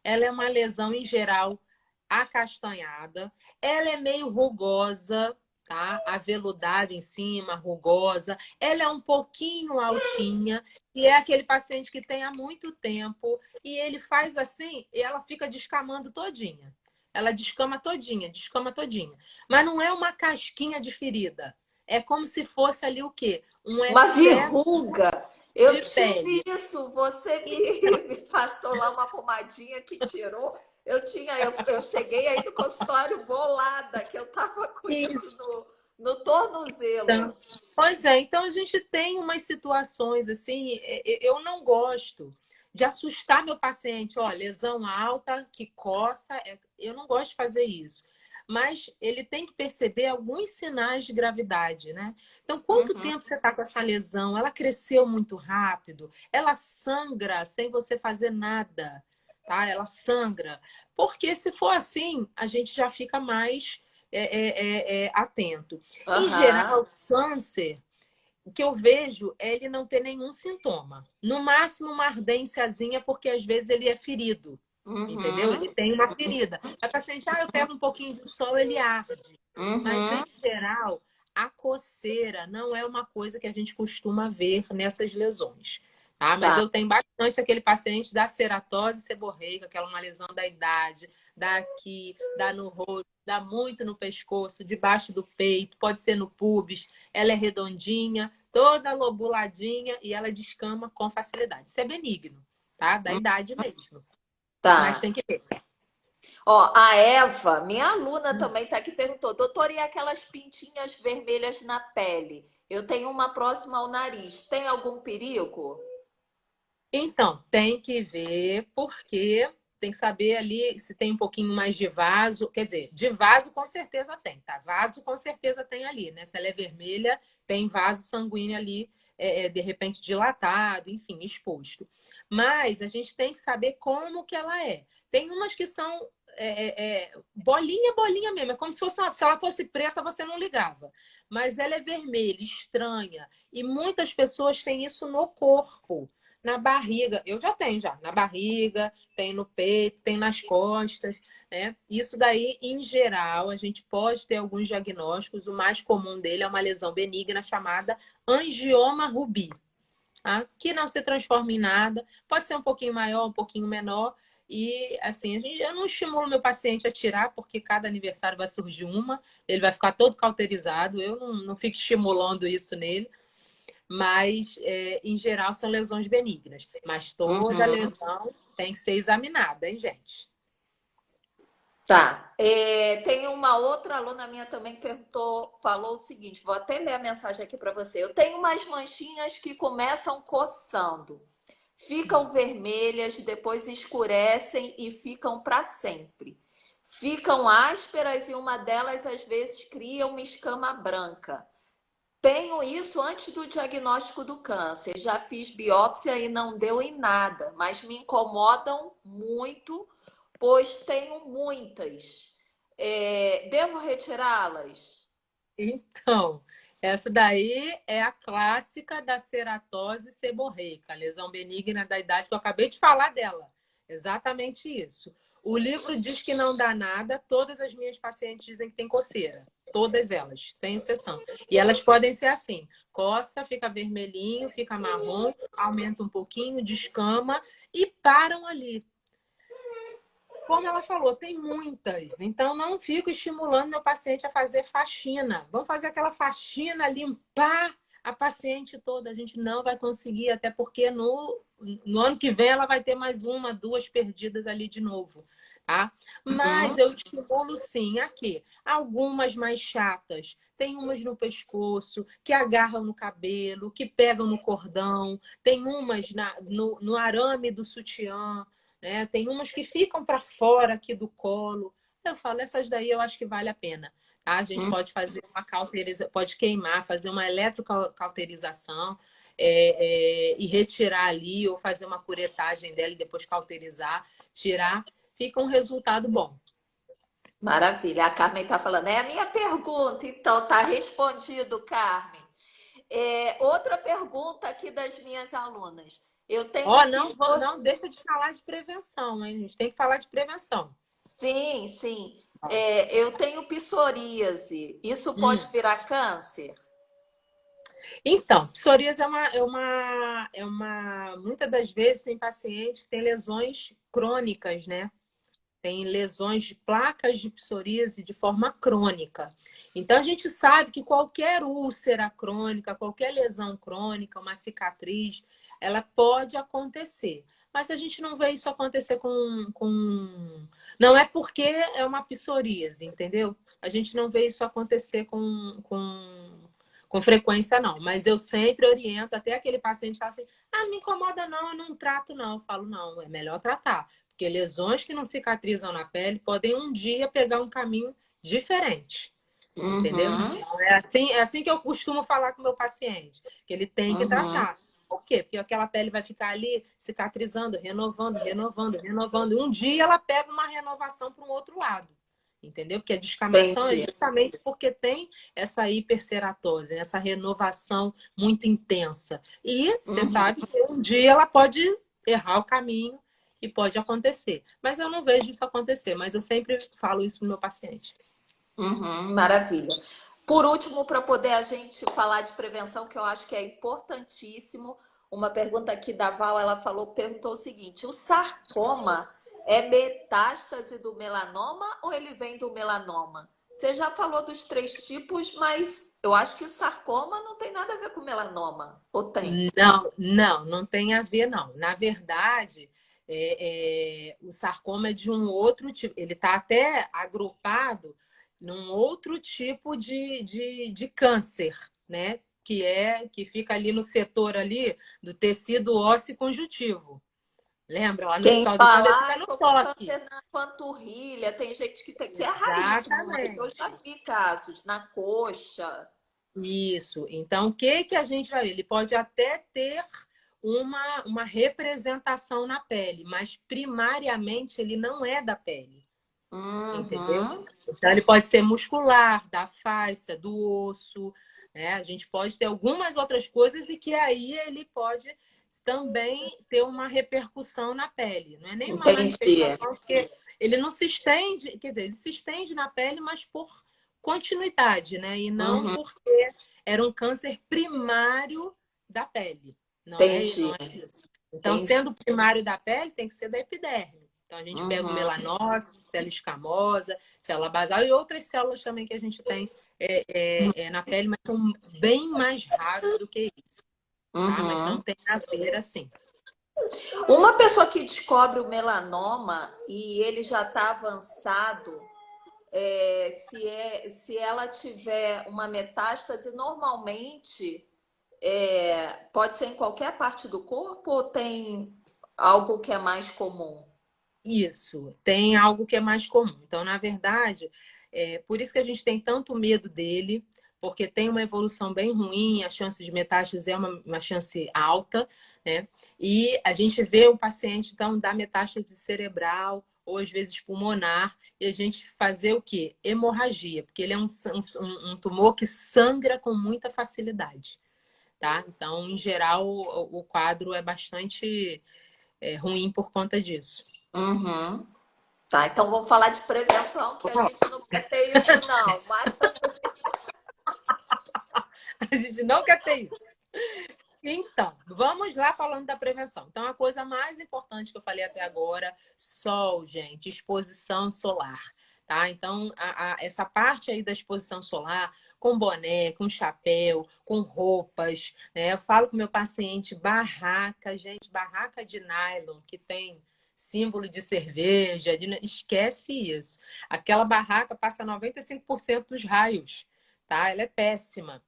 Ela é uma lesão, em geral, acastanhada. Ela é meio rugosa, tá? Aveludada em cima, rugosa. Ela é um pouquinho altinha. E é aquele paciente que tem há muito tempo. E ele faz assim e ela fica descamando todinha. Ela descama todinha, descama todinha. Mas não é uma casquinha de ferida. É como se fosse ali o quê? Um Uma excesso verruga. de Eu tive pele. isso. Você Então, me passou lá uma pomadinha que tirou. Eu cheguei aí no consultório bolada, que eu tava com isso no tornozelo. então, pois é, então a gente tem umas situações assim, eu não gosto de assustar meu paciente, ó, lesão alta, que coça, eu não gosto de fazer isso. Mas ele tem que perceber alguns sinais de gravidade, né? Então, quanto Uhum. tempo você está com essa lesão? Ela cresceu muito rápido? Ela sangra sem você fazer nada, tá? Ela sangra. Porque se for assim, a gente já fica mais atento. Em Aham. geral, câncer, o que eu vejo é ele não ter nenhum sintoma. No máximo, uma ardênciazinha, porque às vezes ele é ferido. Entendeu? Ele Uhum. tem uma ferida. A paciente, eu pego um pouquinho de sol, ele arde. Mas, em Uhum. geral, a coceira não é uma coisa que a gente costuma ver nessas lesões. Tá? Mas Tá. eu tenho bastante aquele paciente da ceratose seborreica, que é uma lesão da idade, dá aqui, dá no rosto, dá muito no pescoço, debaixo do peito, pode ser no pubis. Ela é redondinha, toda lobuladinha e ela descama com facilidade. Isso é benigno, tá? Da idade mesmo. Mas Tá. tem que ver. Ó, a Eva, minha aluna também tá aqui, perguntou, doutora, e aquelas pintinhas vermelhas na pele? Eu tenho uma próxima ao nariz. Tem algum perigo? Então, tem que ver, porque tem que saber ali se tem um pouquinho mais de vaso. Quer dizer, de vaso com certeza tem, tá? Vaso com certeza tem ali, né? Se ela é vermelha, tem vaso sanguíneo ali, de repente dilatado, enfim, exposto. Mas a gente tem que saber como que ela é. Tem umas que são bolinha, bolinha mesmo. É como se fosse se ela fosse preta, você não ligava. Mas ela é vermelha, estranha. E muitas pessoas têm isso no corpo. Na barriga, eu já tenho já, na barriga, tem no peito, tem nas costas, né? Isso daí, em geral, a gente pode ter alguns diagnósticos. O mais comum dele é uma lesão benigna chamada angioma rubi, tá? Que não se transforma em nada, pode ser um pouquinho maior, um pouquinho menor. E assim, eu não estimulo meu paciente a tirar, porque cada aniversário vai surgir uma, ele vai ficar todo cauterizado. Eu não fico estimulando isso nele, mas em geral são lesões benignas. Mas toda Uhum. lesão tem que ser examinada, hein, gente? Tá. É, tem uma outra aluna minha também que perguntou, falou o seguinte, vou até ler a mensagem aqui para você. Eu tenho umas manchinhas que começam coçando, ficam vermelhas, depois escurecem e ficam para sempre. Ficam ásperas e uma delas às vezes cria uma escama branca. Tenho isso antes do diagnóstico do câncer. Já fiz biópsia e não deu em nada, mas me incomodam muito, pois tenho muitas. Devo retirá-las? Então, essa daí é a clássica da ceratose seborreica, a lesão benigna da idade que eu acabei de falar dela. Exatamente isso. O livro diz que não dá nada, todas as minhas pacientes dizem que tem coceira. Todas elas, sem exceção. E elas podem ser assim: coça, fica vermelhinho, fica marrom, aumenta um pouquinho, descama e param ali. Como ela falou, tem muitas. Então, não fico estimulando meu paciente a fazer faxina. Vamos fazer aquela faxina, limpar a paciente toda. A gente não vai conseguir, até porque no ano que vem ela vai ter mais uma, duas perdidas ali de novo. Tá? Mas Uhum, eu estimulo sim aqui. Algumas mais chatas. Tem umas no pescoço, que agarram no cabelo, que pegam no cordão. Tem umas no arame do sutiã, né? Tem umas que ficam para fora aqui do colo. Eu falo, essas daí eu acho que vale a pena. Tá? A gente uhum. pode fazer uma cauterização, pode queimar, fazer uma eletrocauterização. e retirar ali, ou fazer uma curetagem dela e depois cauterizar, tirar, fica um resultado bom. Maravilha. A Carmen está falando, é a minha pergunta, então tá respondido, Carmen. Outra pergunta aqui das minhas alunas. Eu tenho Ó, não, psor... não deixa de falar de prevenção, hein? A gente tem que falar de prevenção. Sim, sim. Eu tenho psoríase. Isso Hum. pode virar câncer? Então, psoríase muitas das vezes tem paciente que tem lesões crônicas, né? Tem lesões de placas de psoríase de forma crônica. Então, a gente sabe que qualquer úlcera crônica, qualquer lesão crônica, uma cicatriz, ela pode acontecer. Mas a gente não vê isso acontecer Não é porque é uma psoríase, entendeu? A gente não vê isso acontecer com frequência, não. Mas eu sempre oriento, até aquele paciente fala assim, não me incomoda não, eu não trato não. Eu falo, não, é melhor tratar. Porque lesões que não cicatrizam na pele podem um dia pegar um caminho diferente. Entendeu? Uhum, Então, é assim que eu costumo falar com o meu paciente, que ele tem que uhum. tratar. Por quê? Porque aquela pele vai ficar ali cicatrizando, renovando, renovando, renovando. E um dia ela pega uma renovação para um outro lado. Entendeu? Porque a descamação é Entendi. justamente porque tem essa hiperceratose, essa renovação muito intensa. E você Uhum, sabe que um dia ela pode errar o caminho e pode acontecer. Mas eu não vejo isso acontecer, mas eu sempre falo isso para o meu paciente. uhum, maravilha. Por último, para poder a gente falar de prevenção, que eu acho que é importantíssimo, uma pergunta aqui da Val, ela perguntou o seguinte: o sarcoma é metástase do melanoma ou ele vem do melanoma? Você já falou dos três tipos, mas eu acho que o sarcoma não tem nada a ver com melanoma, ou tem? Não tem a ver, não. Na verdade, o sarcoma é de um outro tipo, ele está até agrupado num outro tipo de câncer, né? Que fica ali no setor ali do tecido ósseo conjuntivo. Lembra? Lá no Quem Hospital do Câncer, ele fala, fica ai, no tô com toque. câncer na panturrilha, tem gente que é raríssimo, mas eu já Exatamente. vi casos na coxa. Isso. Então, o que que a gente vai ver? Ele pode até ter uma representação na pele, mas primariamente ele não é da pele, entendeu? Uhum, Então, ele pode ser muscular, da face, do osso, né? A gente pode ter algumas outras coisas e que aí ele pode também ter uma repercussão na pele. Não é nem uma entendi. manifestação, porque ele não se estende, quer dizer, ele se estende na pele, mas por continuidade, né? E não Uhum, porque era um câncer primário da pele. entendi, Não é isso. Então, entendi. sendo primário da pele, tem que ser da epiderme. Então, a gente pega o Uhum, melanócito, pele escamosa, célula basal e outras células também que a gente tem na pele, mas são bem mais raros do que isso, tá? Mas não uhum. tem a ver assim. Uma pessoa que descobre o melanoma e ele já está avançado, se ela tiver uma metástase, normalmente pode ser em qualquer parte do corpo ou tem algo que é mais comum? Isso, tem algo que é mais comum. Então, na verdade, por isso que a gente tem tanto medo dele, porque tem uma evolução bem ruim, a chance de metástase é uma chance alta, né? E a gente vê o paciente, então, da metástase cerebral ou às vezes pulmonar, e a gente fazer o quê? Hemorragia, porque ele é um tumor que sangra com muita facilidade, tá? Então, em geral, o quadro é bastante ruim por conta disso. Uhum. Tá, então vamos falar de prevenção, que a gente não quer ter isso, não. Mas A gente não quer ter isso. Então, vamos lá falando da prevenção. Então, a coisa mais importante que eu falei até agora, sol, gente, exposição solar. Tá? Então, essa parte aí da exposição solar, com boné, com chapéu, com roupas, né? Eu falo com o meu paciente, barraca, gente, barraca de nylon, que tem símbolo de cerveja, esquece isso. Aquela barraca passa 95% dos raios, tá? Ela é péssima.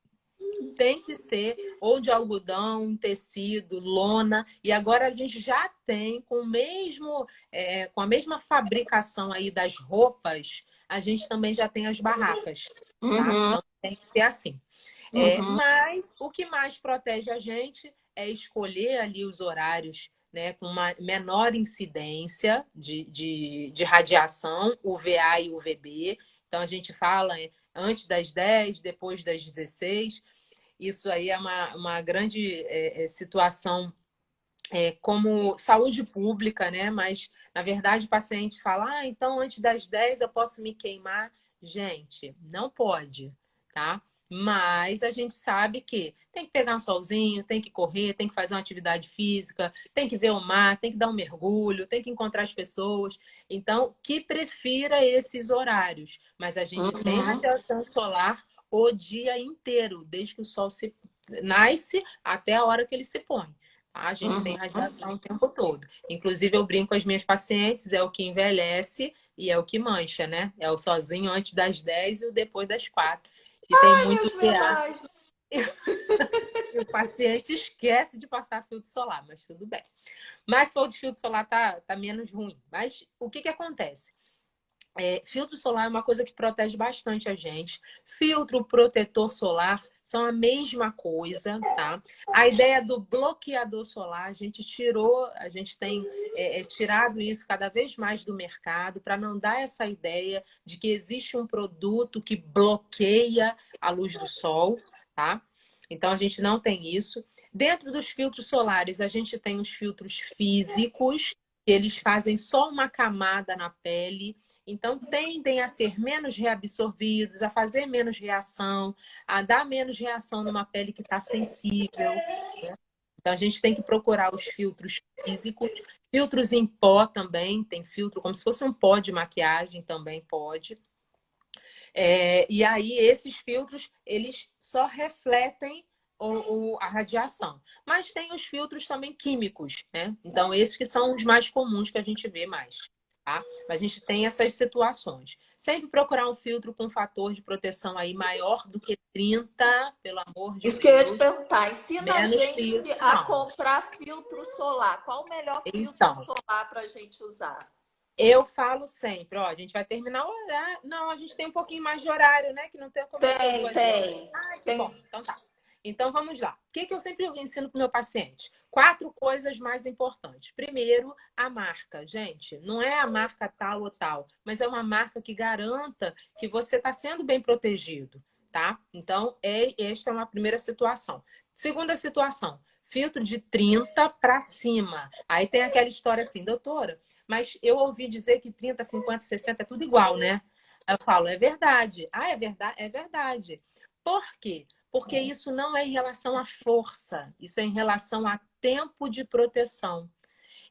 Tem que ser ou de algodão, tecido, lona. E agora a gente já tem com a mesma fabricação aí das roupas, a gente também já tem as barracas, tá? uhum, Então tem que ser assim. Uhum, Mas o que mais protege a gente é escolher ali os horários, né, com uma menor incidência de radiação, UVA e UVB. Então, a gente fala antes das 10, depois das 16. Isso aí é uma grande situação como saúde pública, né? Mas, na verdade, o paciente fala, então antes das 10 eu posso me queimar. Gente, não pode, tá? Mas a gente sabe que tem que pegar um solzinho, tem que correr, tem que fazer uma atividade física, tem que ver o mar, tem que dar um mergulho, tem que encontrar as pessoas. Então, que prefira esses horários. Mas a gente tem uhum, radiação solar o dia inteiro, desde que o sol se nasce até a hora que ele se põe. A gente tem uhum. radiação o tempo todo. Inclusive, eu brinco com as minhas pacientes, é o que envelhece e é o que mancha, né? É o sozinho antes das 10 e o depois das 4. E tem Ai, muito meus teatro. verdades. E o paciente esquece de passar filtro solar, mas tudo bem. Mas se for de filtro solar, tá menos ruim. Mas o que acontece? Filtro solar é uma coisa que protege bastante a gente. Filtro protetor solar são a mesma coisa, tá? A ideia do bloqueador solar, a gente tem tirado isso cada vez mais do mercado para não dar essa ideia de que existe um produto que bloqueia a luz do sol, tá? Então a gente não tem isso. Dentro dos filtros solares, a gente tem os filtros físicos, que eles fazem só uma camada na pele. Então, tendem a ser menos reabsorvidos, a fazer menos reação, a dar menos reação numa pele que está sensível. Então, a gente tem que procurar os filtros físicos. Filtros em pó também, tem filtro como se fosse um pó de maquiagem, também pode. E aí, esses filtros, eles só refletem a radiação. Mas tem os filtros também químicos, né? Então, esses que são os mais comuns que a gente vê mais, tá? Mas a gente tem essas situações. Sempre procurar um filtro com fator de proteção aí maior do que 30, pelo amor de Isso que eu ia te Deus. perguntar. Ensina a Menos que gente isso, a não. comprar filtro solar. Qual o melhor filtro Então, solar para a gente usar? eu falo sempre, ó, a gente vai terminar o horário. Não, a gente tem um pouquinho mais de horário, né? Que não começou Tem, 2 horas. tem. Ah, que bom. Tem. Então tá. Então vamos lá. O que eu sempre ensino para o meu paciente? 4 coisas mais importantes. Primeiro, a marca. Gente, não é a marca tal ou tal, mas é uma marca que garanta que você está sendo bem protegido, tá? Então, esta é uma primeira situação. Segunda situação, filtro de 30 para cima. Aí tem aquela história assim, doutora, mas eu ouvi dizer que 30, 50, 60 é tudo igual, né? Aí eu falo, é verdade. Ah, é verdade? É verdade. Por quê? Porque isso não é em relação à força, isso é em relação a tempo de proteção.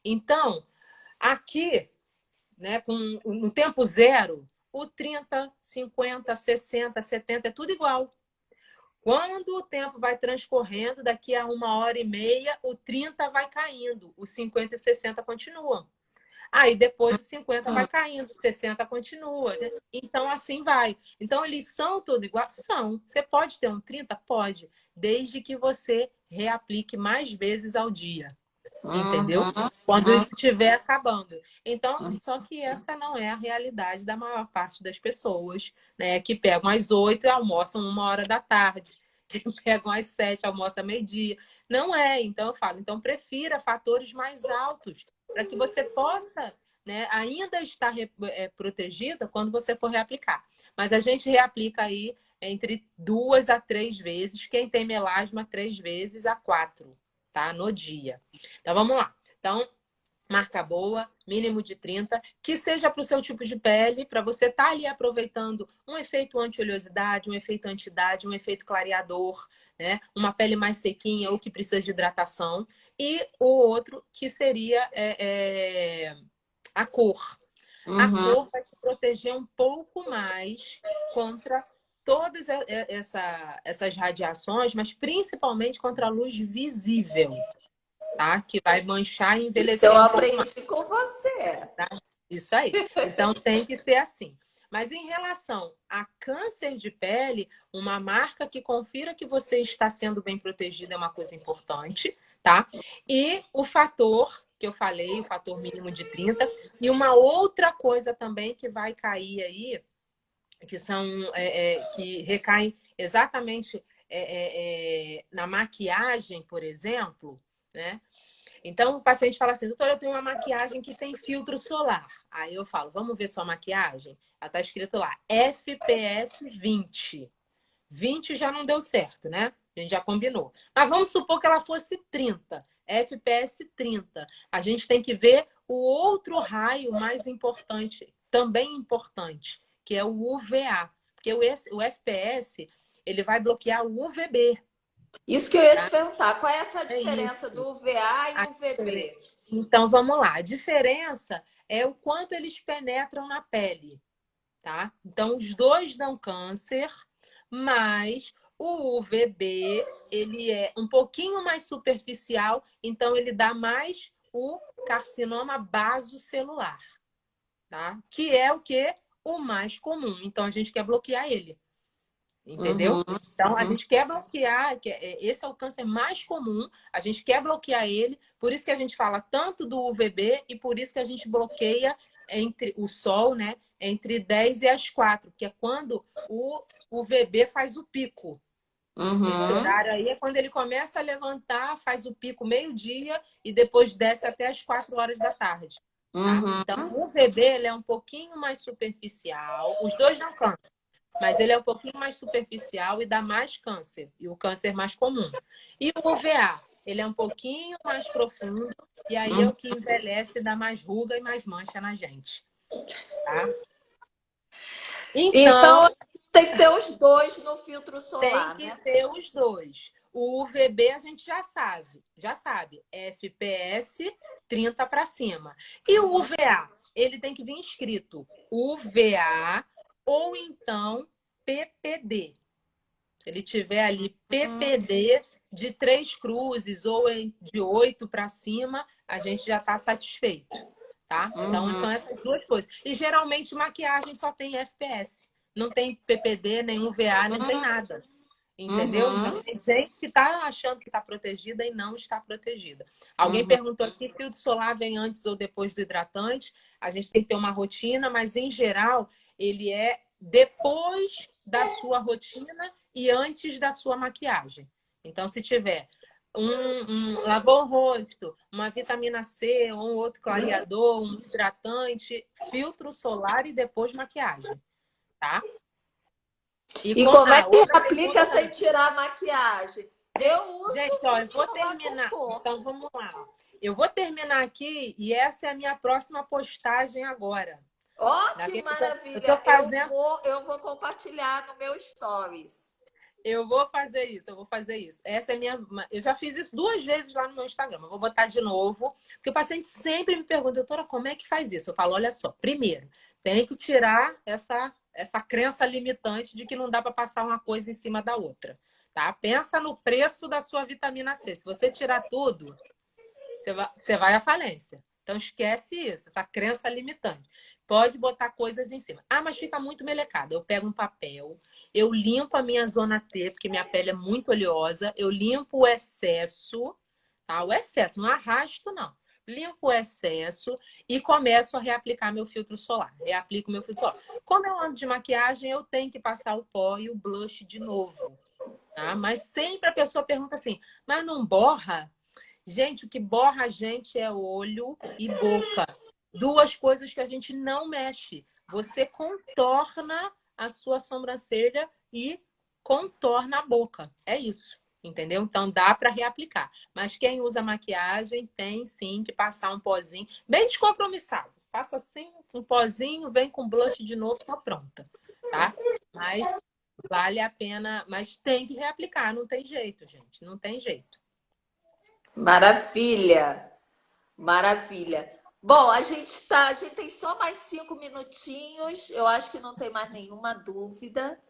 Então, aqui, né, no tempo zero, o 30, 50, 60, 70 é tudo igual. Quando o tempo vai transcorrendo, daqui a 1 hora e meia, o 30 vai caindo, os 50 e o 60 continuam. Aí depois o 50 vai caindo, o 60 continua, né? Então assim vai. Então eles são tudo igual? São. Você pode ter um 30? Pode, desde que você reaplique mais vezes ao dia, entendeu? Uhum, Quando uhum. isso estiver acabando. Então, só que essa não é a realidade da maior parte das pessoas, né? Que pegam às 8 e almoçam 1 hora da tarde. Que pegam às 7, almoçam meio-dia. Não é. Então, eu falo, então prefira fatores mais altos para que você possa, né, ainda estar protegida quando você for reaplicar. Mas a gente reaplica aí entre 2 a 3 vezes. Quem tem melasma, 3 vezes a 4, tá? No dia. Então, vamos lá. Então, marca boa, mínimo de 30, que seja para o seu tipo de pele, para você estar ali aproveitando um efeito anti-oleosidade, um efeito anti-idade, um efeito clareador, né? Uma pele mais sequinha ou que precisa de hidratação. E o outro que seria a cor. A Uhum. cor vai te proteger um pouco mais contra todas essas radiações, mas principalmente contra a luz visível, tá? Que vai manchar e Eu envelhecer um pouco mais, aprendi com você. tá? Isso aí. Então tem que ser assim. Mas em relação a câncer de pele, uma marca que confira que você está sendo bem protegido é uma coisa importante, tá? E o fator que eu falei, o fator mínimo de 30, e uma outra coisa também que vai cair aí, que são que recaem exatamente na maquiagem, por exemplo, né? Então, o paciente fala assim, doutora, eu tenho uma maquiagem que tem filtro solar. Aí eu falo, vamos ver sua maquiagem? Ela tá escrito lá, FPS 20. 20 já não deu certo, né? A gente já combinou. Mas vamos supor que ela fosse 30, FPS 30. A gente tem que ver o outro raio mais importante, também importante, que é o UVA. Porque o FPS, ele vai bloquear o UVB. Isso que eu ia te Tá? perguntar, qual é essa É diferença do isso. UVA e A diferença- UVB? Então, vamos lá. A diferença é o quanto eles penetram na pele, tá? Então, os dois dão câncer, mas o UVB, ele é um pouquinho mais superficial, então ele dá mais o carcinoma basocelular, tá? Que é o que? O mais comum. Então, a gente quer bloquear ele. Entendeu? Uhum, Então, a uhum, gente quer bloquear, esse é o câncer mais comum, a gente quer bloquear ele, por isso que a gente fala tanto do UVB e por isso que a gente bloqueia entre o sol, né? Entre 10 e as 4, que é quando o UVB faz o pico. Esse uhum, horário aí é quando ele começa a levantar, faz o pico meio-dia e depois desce até as 4 horas da tarde. Tá? Então, uhum, o UVB ele é um pouquinho mais superficial, os dois não cansam. Mas ele é um pouquinho mais superficial e dá mais câncer, e o câncer mais comum. E o UVA, ele é um pouquinho mais profundo, e aí é uhum. o que envelhece e dá mais ruga e mais mancha na gente, tá? Então, Então, tem que ter os dois no filtro tem solar, que né? ter os dois. O UVB a gente já sabe, FPS 30 para cima. E o UVA, ele tem que vir escrito UVA ou então PPD. Se ele tiver ali Uhum, PPD de 3 cruzes ou de 8 para cima, a gente já está satisfeito, tá? Então, uhum, são essas duas coisas. E geralmente maquiagem só tem FPS. Não tem PPD, nenhum VA, não tem nada. Entendeu? Então, uhum, tem gente que está achando que está protegida e não está protegida. Alguém uhum. perguntou aqui, filtro solar vem antes ou depois do hidratante? A gente tem que ter uma rotina, mas em geral, ele é depois da sua rotina e antes da sua maquiagem. Então, se tiver lavou o rosto, uma vitamina C, ou um outro clareador, um hidratante, filtro solar e depois maquiagem, tá? E E com como é a que outra aplica pergunta sem também. tirar a maquiagem? Eu uso Gente, ó, eu filtro vou solar com terminar. cor. Então, vamos lá. Eu vou terminar aqui e essa é a minha próxima postagem agora. Ó, que Eu maravilha! tô fazendo. Eu vou compartilhar no meu stories. Eu vou fazer isso, eu vou fazer isso. Essa é minha. Eu já fiz isso 2 vezes lá no meu Instagram. Eu vou botar de novo, porque o paciente sempre me pergunta, doutora, como é que faz isso? Eu falo, olha só, primeiro, tem que tirar essa crença limitante de que não dá para passar uma coisa em cima da outra. Tá? Pensa no preço da sua vitamina C. Se você tirar tudo, você vai à falência. Então esquece isso, essa crença limitante. Pode botar coisas em cima. Ah, mas fica muito melecado. Eu pego um papel, eu limpo a minha zona T, porque minha pele é muito oleosa, eu limpo o excesso, tá? O excesso, não arrasto, não. Limpo o excesso e começo a reaplicar meu filtro solar. Reaplico meu filtro solar. Como eu ando de maquiagem, eu tenho que passar o pó e o blush de novo. Tá? Mas sempre a pessoa pergunta assim, mas não borra? Gente, o que borra a gente é olho e boca. Duas coisas que a gente não mexe. Você contorna a sua sobrancelha e contorna a boca. É isso. Entendeu? Então dá para reaplicar. Mas quem usa maquiagem tem sim que passar um pozinho bem descompromissado. Passa assim um pozinho, vem com blush de novo, tá pronta, tá? Mas vale a pena, mas tem que reaplicar, não tem jeito, gente, não tem jeito. Maravilha, maravilha. Bom, a gente tem só mais 5 minutinhos. Eu acho que não tem mais nenhuma dúvida.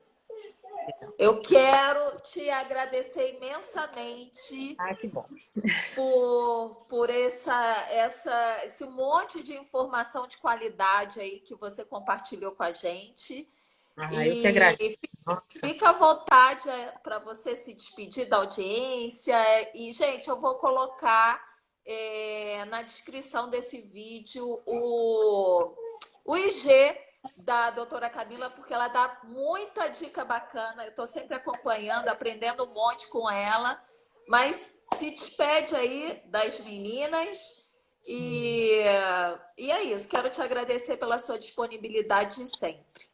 Eu quero te agradecer imensamente Ah, que bom. por esse monte de informação de qualidade aí que você compartilhou com a gente. Ah, eu que agradeço. E Nossa. fica à vontade para você se despedir da audiência. E, gente, eu vou colocar na descrição desse vídeo o IG da doutora Camila, porque ela dá muita dica bacana. Eu estou sempre acompanhando, aprendendo um monte com ela. Mas se despede aí das meninas. E, e é isso. Quero te agradecer pela sua disponibilidade de sempre.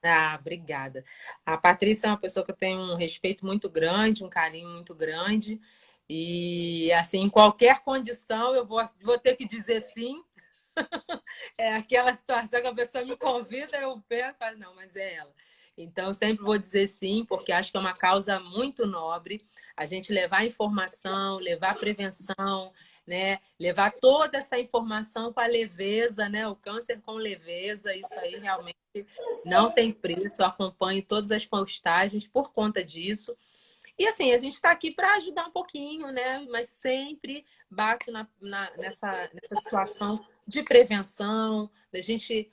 Ah, obrigada. A Patrícia é uma pessoa que eu tenho um respeito muito grande, um carinho muito grande. E, assim, em qualquer condição, vou ter que dizer sim. É aquela situação que a pessoa me convida, eu penso, e falo, não, mas é ela. Então, eu sempre vou dizer sim, porque acho que é uma causa muito nobre a gente levar informação, levar prevenção, né? Levar toda essa informação com a leveza, né? O câncer com leveza, isso aí realmente não tem preço. Eu acompanho todas as postagens por conta disso. E assim, a gente está aqui para ajudar um pouquinho, né? Mas sempre bato nessa situação de prevenção, da gente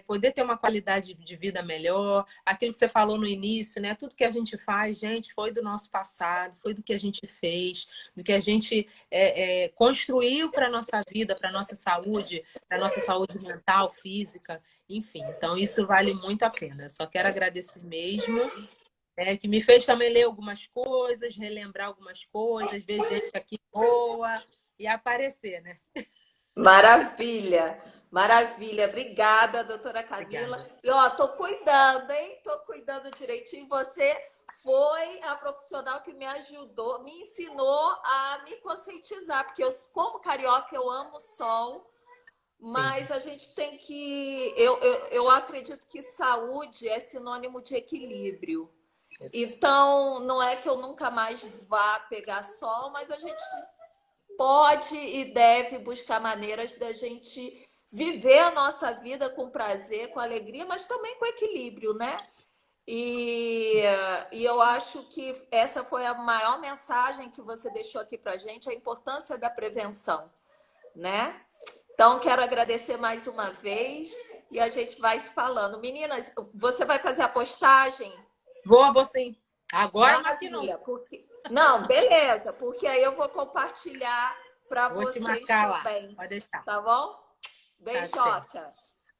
poder ter uma qualidade de vida melhor. Aquilo que você falou no início, né? Tudo que a gente faz, gente, foi do nosso passado, foi do que a gente fez, do que a gente construiu para a nossa vida, para a nossa saúde mental, física, enfim. Então, isso vale muito a pena. Eu só quero agradecer mesmo, que me fez também ler algumas coisas, relembrar algumas coisas, ver gente aqui boa e aparecer, né? Maravilha, maravilha. Obrigada, doutora Camila. Obrigada. E ó, tô cuidando, hein? Tô cuidando direitinho. Você foi a profissional que me ajudou, me ensinou a me conscientizar, porque eu, como carioca, eu amo o sol, Sim, mas a gente tem que. Eu acredito que saúde é sinônimo de equilíbrio. isso. Então, não é que eu nunca mais vá pegar sol, mas a gente pode e deve buscar maneiras da gente viver a nossa vida com prazer, com alegria, mas também com equilíbrio, né? E, e eu acho que essa foi a maior mensagem que você deixou aqui para gente, a importância da prevenção, né? Então, quero agradecer mais uma vez e a gente vai se falando. Meninas, você vai fazer a postagem? Vou sim. Agora, mas que não. Maravilha, porque não, beleza, porque aí eu vou compartilhar para Vou te vocês marcar lá. também, Pode deixar. tá bom? Tá certo. Beijoca.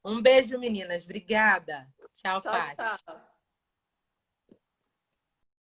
Um beijo, meninas. Obrigada. Tchau, Tchau, Paty. tchau.